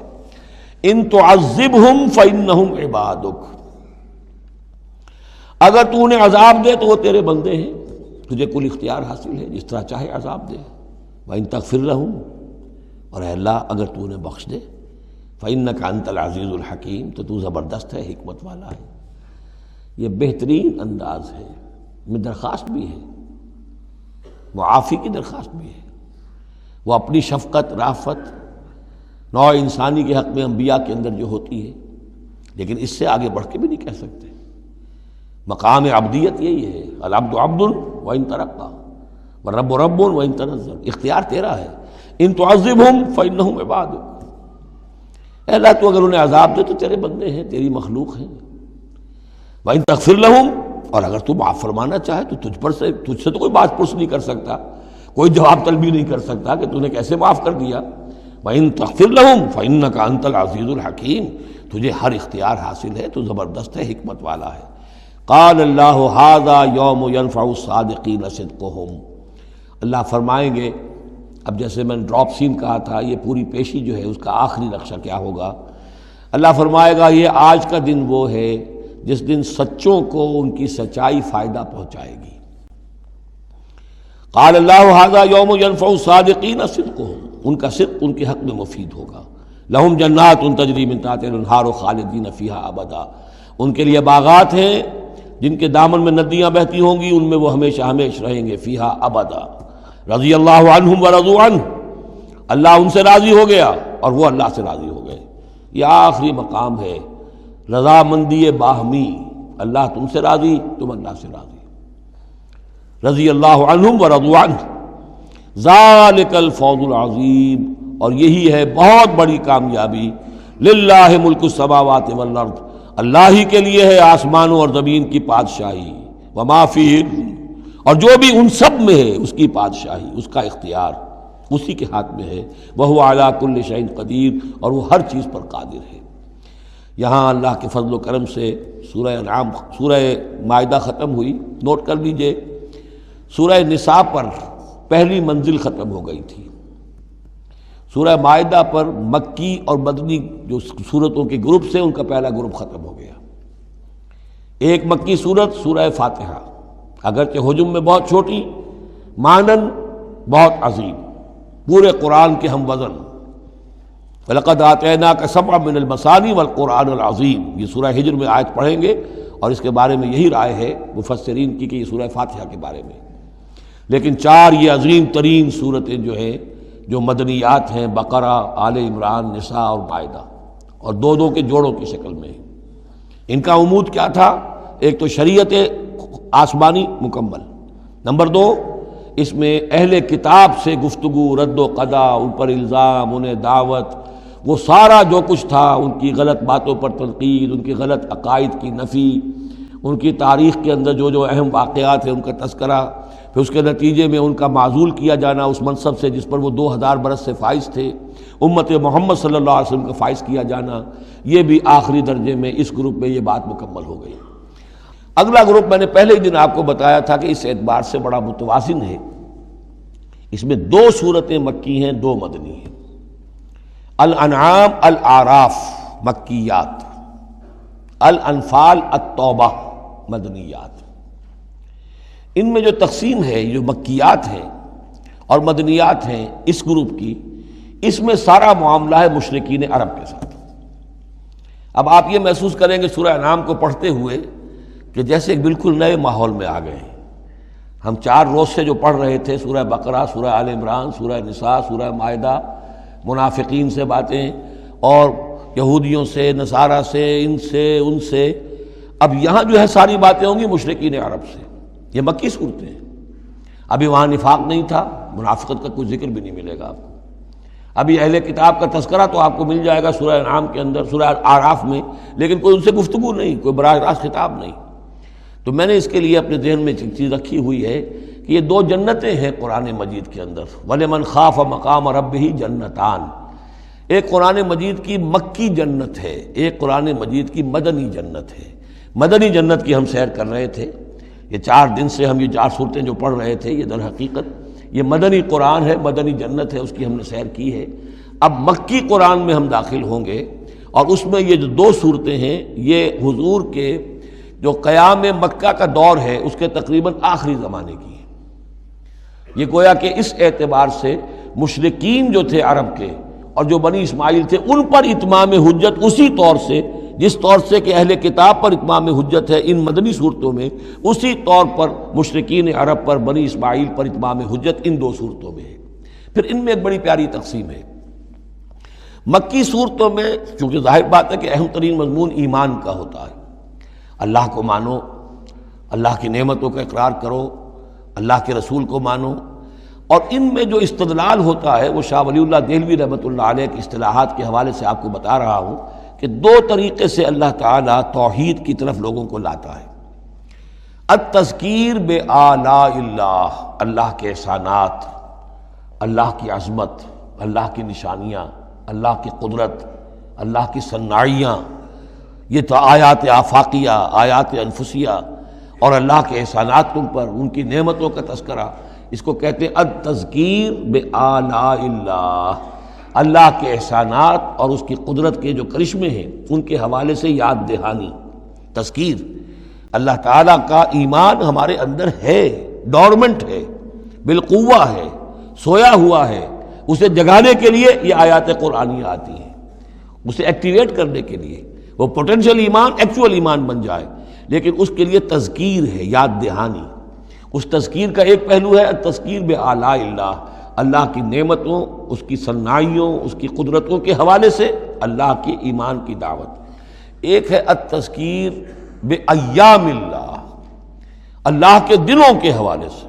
ان تعذبہم فانہم عبادک، اگر تو انہیں عذاب دے تو وہ تیرے بندے ہیں، تجھے کل اختیار حاصل ہے، جس طرح چاہے عذاب دے۔ وَإِن تغفر لَهُمْ، اور اے اللہ اگر تو انہیں بخش دے، فَإِنَّكَ أَنْتَ الْعَزِيزُ الْحَكِيمُ، تو زبردست ہے، حکمت والا ہے۔ یہ بہترین انداز ہے، میں درخواست بھی ہے، معافی کی درخواست بھی ہے۔ وہ اپنی شفقت، رافت نوع انسانی کے حق میں انبیاء کے اندر جو ہوتی ہے، لیکن اس سے آگے بڑھ کے بھی نہیں کہہ سکتے۔ مقام عبدیت یہی ہے، العبد عبد وإن ترقى والرب رب وإن تنزل، اختیار تیرا ہے۔ ان تعذبہم فإنہم عبادک، اے اللہ تو اگر انہیں عذاب دے تو تیرے بندے ہیں، تیری مخلوق ہیں۔ وإن تغفر لہم، اور اگر تو معاف فرمانا چاہے تو تجھ سے تو کوئی بات پرس نہیں کر سکتا، کوئی جواب طلبی نہیں کر سکتا کہ تو نے کیسے معاف کر دیا۔ وإن تغفر لہم فإنک انت العزیز الحکیم، تجھے ہر اختیار حاصل ہے، تو زبردست ہے، حکمت والا ہے۔ قال اللہ ھذا یوم ینفع الصادقین صدقہم، اللہ فرمائیں گے، اب جیسے میں نے ڈراپ سین کہا تھا، یہ پوری پیشی جو ہے اس کا آخری نقشہ کیا ہوگا۔ اللہ فرمائے گا یہ آج کا دن وہ ہے جس دن سچوں کو ان کی سچائی فائدہ پہنچائے گی۔ قال اللہ ھذا یوم ینفع الصادقین صدقہم، ان کا صدق ان کے حق میں مفید ہوگا۔ لہم جنات تجری من تحتہا الانہار خالدین فیہا ابدا، ان کے لیے باغات ہیں جن کے دامن میں ندیاں بہتی ہوں گی، ان میں وہ ہمیشہ ہمیشہ رہیں گے، فیہا ابدا۔ رضی اللہ عنہم ورضوا عنہ، اللہ ان سے راضی ہو گیا اور وہ اللہ سے راضی ہو گئے۔ یہ آخری مقام ہے، رضامندی باہمی، اللہ تم سے راضی، تم اللہ سے راضی۔ رضی اللہ عنہم ورضوا عنہ، ذالک الفوز العظیم، اور یہی ہے بہت بڑی کامیابی۔ للہ ملک السماوات والارض، اللہ ہی کے لیے ہے آسمانوں اور زمین کی بادشاہی، وما فیہن، اور جو بھی ان سب میں ہے اس کی بادشاہی، اس کا اختیار اسی کے ہاتھ میں ہے۔ وہو علی کل شیء قدیر، اور وہ ہر چیز پر قادر ہے۔ یہاں اللہ کے فضل و کرم سے سورہ انعام، سورہ مائدہ ختم ہوئی۔ نوٹ کر لیجئے، سورہ نساء پر پہلی منزل ختم ہو گئی تھی، سورہ مائدہ پر مکی اور مدنی جو سورتوں کے گروپ سے ان کا پہلا گروپ ختم ہو گیا۔ ایک مکی سورت سورہ فاتحہ، اگرچہ حجم میں بہت چھوٹی، مانن بہت عظیم، پورے قرآن کے ہم وزن۔ وَلَقَدْ آتَيْنَاكَ سَبْعًا مِّنَ الْمَثَانِي وَالْقُرْآنِ الْعَظِيمِ، یہ سورہ ہجر میں آیت پڑھیں گے اور اس کے بارے میں یہی رائے ہے مفسرین کی کہ یہ سورہ فاتحہ کے بارے میں۔ لیکن چار یہ عظیم ترین صورتیں جو ہیں جو مدنیات ہیں، بقرہ، آل عمران، نساء اور مائدہ، اور دو دو کے جوڑوں کی شکل میں۔ ان کا عمود کیا تھا؟ ایک تو شریعت آسمانی مکمل، نمبر دو اس میں اہل کتاب سے گفتگو، رد و قضا، ان پر الزام، انہیں دعوت، وہ سارا جو کچھ تھا، ان کی غلط باتوں پر تنقید، ان کی غلط عقائد کی نفی، ان کی تاریخ کے اندر جو جو اہم واقعات ہیں ان کا تذکرہ، پھر اس کے نتیجے میں ان کا معزول کیا جانا اس منصب سے جس پر وہ 2000 برس سے فائز تھے، امت محمد صلی اللہ علیہ وسلم کا فائز کیا جانا، یہ بھی آخری درجے میں اس گروپ میں یہ بات مکمل ہو گئی۔ اگلا گروپ میں نے پہلے ہی دن آپ کو بتایا تھا کہ اس اعتبار سے بڑا متوازن ہے، اس میں 2 سورتیں مکی ہیں، 2 مدنی ہیں۔ الانعام الاعراف مکیات، الانفال التوبہ مدنیات۔ ان میں جو تقسیم ہے، جو مکیات ہیں اور مدنیات ہیں اس گروپ کی، اس میں سارا معاملہ ہے مشرکین عرب کے ساتھ۔ اب آپ یہ محسوس کریں گے سورہ انعام کو پڑھتے ہوئے کہ جیسے ایک بالکل نئے ماحول میں آ گئے ہیں۔ ہم 4 روز سے جو پڑھ رہے تھے سورہ بقرہ، سورہ آل عمران، سورہ نساء، سورہ مائدہ، منافقین سے باتیں اور یہودیوں سے، نصارہ سے، ان سے، اب یہاں جو ہے ساری باتیں ہوں گی مشرکین عرب سے۔ یہ مکی صورتیں ہیں۔ ابھی وہاں نفاق نہیں تھا، منافقت کا کوئی ذکر بھی نہیں ملے گا آپ کو۔ ابھی اہل کتاب کا تذکرہ تو آپ کو مل جائے گا سورہ انعام کے اندر، سورہ اعراف میں، لیکن کوئی ان سے گفتگو نہیں، کوئی براہ راست خطاب نہیں۔ تو میں نے اس کے لیے اپنے ذہن میں ایک چیز رکھی ہوئی ہے کہ یہ 2 جنتیں ہیں قرآن مجید کے اندر، وَلِمَنْ خَافَ مَقَامَ رَبِّهِ جَنَّتَانِ۔ ایک قرآن مجید کی مکی جنت ہے، ایک قرآن مجید کی مدنی جنت ہے۔ مدنی جنت کی ہم سیر کر رہے تھے، یہ 4 دن سے ہم یہ 4 صورتیں جو پڑھ رہے تھے، یہ در حقیقت یہ مدنی قرآن ہے، مدنی جنت ہے، اس کی ہم نے سیر کی ہے۔ اب مکی قرآن میں ہم داخل ہوں گے، اور اس میں یہ جو 2 صورتیں ہیں یہ حضور کے جو قیام مکہ کا دور ہے اس کے تقریباً آخری زمانے کی ہے۔ یہ گویا کہ اس اعتبار سے مشرکین جو تھے عرب کے اور جو بنی اسماعیل تھے ان پر اتمام حجت اسی طور سے جس طور سے کہ اہل کتاب پر اتمام حجت ہے ان مدنی صورتوں میں، اسی طور پر مشرکین عرب پر، بنی اسماعیل پر اتمام حجت ان 2 صورتوں میں ہے۔ پھر ان میں ایک بڑی پیاری تقسیم ہے۔ مکی صورتوں میں چونکہ ظاہر بات ہے کہ اہم ترین مضمون ایمان کا ہوتا ہے، اللہ کو مانو، اللہ کی نعمتوں کا اقرار کرو، اللہ کے رسول کو مانو، اور ان میں جو استدلال ہوتا ہے وہ شاہ ولی اللہ دہلوی رحمۃ اللہ علیہ کی اصطلاحات کے حوالے سے آپ کو بتا رہا ہوں کہ 2 طریقے سے اللہ تعالیٰ توحید کی طرف لوگوں کو لاتا ہے۔ التذکیر بآلاء اللہ، اللہ کے احسانات، اللہ کی عظمت، اللہ کی نشانیاں، اللہ کی قدرت، اللہ کی صناعیاں، یہ تو آیات آفاقیہ، آیات انفسیہ، اور اللہ کے احسانات تم پر، ان کی نعمتوں کا تذکرہ، اس کو کہتے ہیں التذکیر بآلاء اللہ، اللہ کے احسانات اور اس کی قدرت کے جو کرشمے ہیں ان کے حوالے سے یاد دہانی، تذکیر۔ اللہ تعالیٰ کا ایمان ہمارے اندر ہے، ڈورمنٹ ہے، بالقوہ ہے، سویا ہوا ہے، اسے جگانے کے لیے یہ آیات قرآنیہ آتی ہیں، اسے ایکٹیویٹ کرنے کے لیے وہ پوٹینشیل ایمان ایکچوئل ایمان بن جائے، لیکن اس کے لیے تذکیر ہے، یاد دہانی۔ اس تذکیر کا ایک پہلو ہے التذکیر بآلاء اللہ، اللہ کی نعمتوں، اس کی صناعیوں، اس کی قدرتوں کے حوالے سے اللہ کے ایمان کی دعوت۔ ایک ہے التذکیر بایام اللہ، اللہ کے دنوں کے حوالے سے۔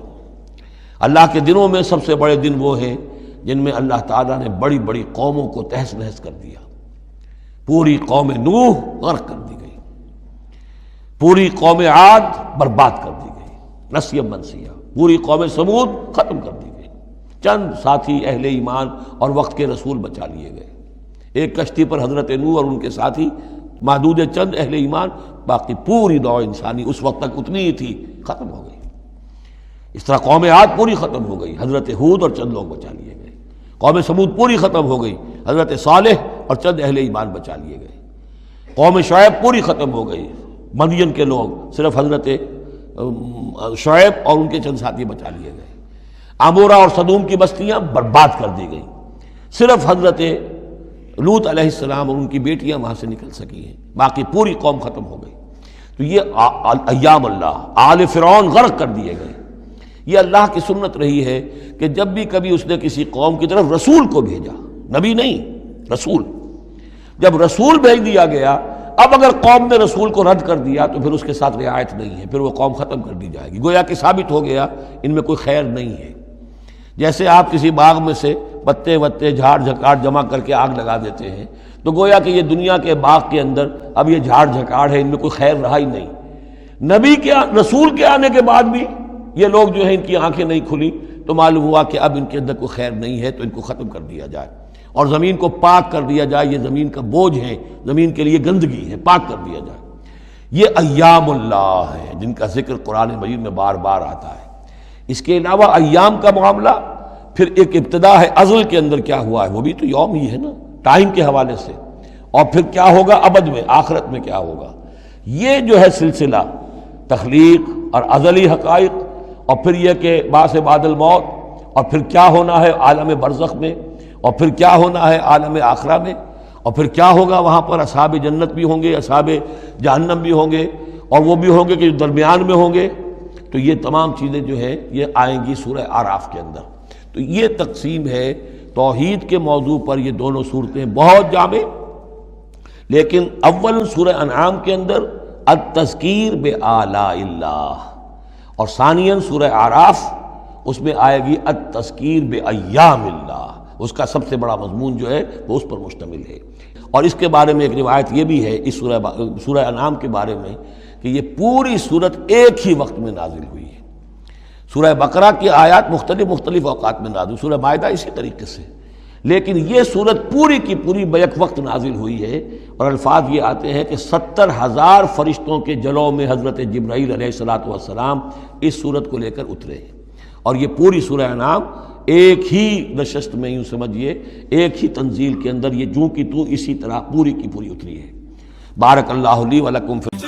اللہ کے دنوں میں سب سے بڑے دن وہ ہیں جن میں اللہ تعالیٰ نے بڑی بڑی قوموں کو تہس نہس کر دیا۔ پوری قوم نوح غرق کر دی گئی، پوری قوم عاد برباد کر دی گئی، نسیا منسیہ، پوری قوم سمود ختم کر دی گئی، چند ساتھی اہل ایمان اور وقت کے رسول بچا لیے گئے۔ ایک کشتی پر حضرت نوح اور ان کے ساتھی، محدود چند اہل ایمان، باقی پوری نوع انسانی اس وقت تک اتنی ہی تھی، ختم ہو گئی۔ اس طرح قوم عاد پوری ختم ہو گئی، حضرت ہود اور چند لوگ بچا لیے گئے۔ قوم سمود پوری ختم ہو گئی، حضرت صالح اور چند اہل ایمان بچا لیے گئے۔ قوم شعیب پوری ختم ہو گئی، مدین کے لوگ، صرف حضرت شعیب اور ان کے چند ساتھی بچا لیے گئے۔ عمورہ اور صدوم کی بستیاں برباد کر دی گئیں، صرف حضرت لوط علیہ السلام اور ان کی بیٹیاں وہاں سے نکل سکی ہیں، باقی پوری قوم ختم ہو گئی۔ تو یہ ایام اللہ، آل فرعون غرق کر دیے گئے۔ یہ اللہ کی سنت رہی ہے کہ جب بھی کبھی اس نے کسی قوم کی طرف رسول کو بھیجا، نبی نہیں، رسول، جب رسول بھیج دیا گیا، اب اگر قوم نے رسول کو رد کر دیا تو پھر اس کے ساتھ رعایت نہیں ہے، پھر وہ قوم ختم کر دی جائے گی، گویا کہ ثابت ہو گیا ان میں کوئی خیر نہیں ہے۔ جیسے آپ کسی باغ میں سے پتے وتے جھاڑ جھکاڑ جمع کر کے آگ لگا دیتے ہیں، تو گویا کہ یہ دنیا کے باغ کے اندر اب یہ جھاڑ جھکاڑ ہے، ان میں کوئی خیر رہا ہی نہیں۔ نبی کے، رسول کے آنے کے بعد بھی یہ لوگ جو ہیں ان کی آنکھیں نہیں کھلی تو معلوم ہوا کہ اب ان کے اندر کوئی خیر نہیں ہے، تو ان کو ختم کر دیا جائے۔ اور زمین کو پاک کر دیا جائے، یہ زمین کا بوجھ ہے، زمین کے لیے گندگی ہے، پاک کر دیا جائے۔ یہ ایام اللہ ہے جن کا ذکر قرآن مجید میں بار بار آتا ہے۔ اس کے علاوہ ایام کا معاملہ پھر ایک ابتدا ہے ازل کے اندر کیا ہوا ہے، وہ بھی تو یوم ہی ہے نا، ٹائم کے حوالے سے، اور پھر کیا ہوگا ابد میں، آخرت میں کیا ہوگا۔ یہ جو ہے سلسلہ تخلیق اور ازلی حقائق، اور پھر یہ کہ بعث بعد الموت، اور پھر کیا ہونا ہے عالم برزخ میں، اور پھر کیا ہونا ہے عالم آخرہ میں، اور پھر کیا ہوگا وہاں پر اصحاب جنت بھی ہوں گے، اصحاب جہنم بھی ہوں گے، اور وہ بھی ہوں گے کہ جو درمیان میں ہوں گے۔ تو یہ تمام چیزیں جو ہیں یہ آئیں گی سورہ اعراف کے اندر۔ تو یہ تقسیم ہے توحید کے موضوع پر، یہ دونوں صورتیں بہت جامع، لیکن اول سورہ انعام کے اندر التذکیر بآلاء اللہ، اور ثانیاً سورہ اعراف اس میں آئے گی التذکیر بایام اللہ، اس کا سب سے بڑا مضمون جو ہے وہ اس پر مشتمل ہے۔ اور اس کے بارے میں ایک روایت یہ بھی ہے اس سورہ انعام کے بارے میں کہ یہ پوری صورت ایک ہی وقت میں نازل ہوئی ہے۔ سورہ بقرہ کی آیات مختلف اوقات میں نازل، سورہ مائدہ اسی طریقے سے، لیکن یہ صورت پوری کی پوری بیک وقت نازل ہوئی ہے، اور الفاظ یہ آتے ہیں کہ 70,000 فرشتوں کے جلوں میں حضرت جبرائیل علیہ السلام اس صورت کو لے کر اترے ہیں، اور یہ پوری سورہ انعام ایک ہی نشست میں، یوں سمجھیے ایک ہی تنزیل کے اندر یہ جوں کی تو اسی طرح پوری کی پوری اتری ہے۔ بارک اللہ لی و لکم فی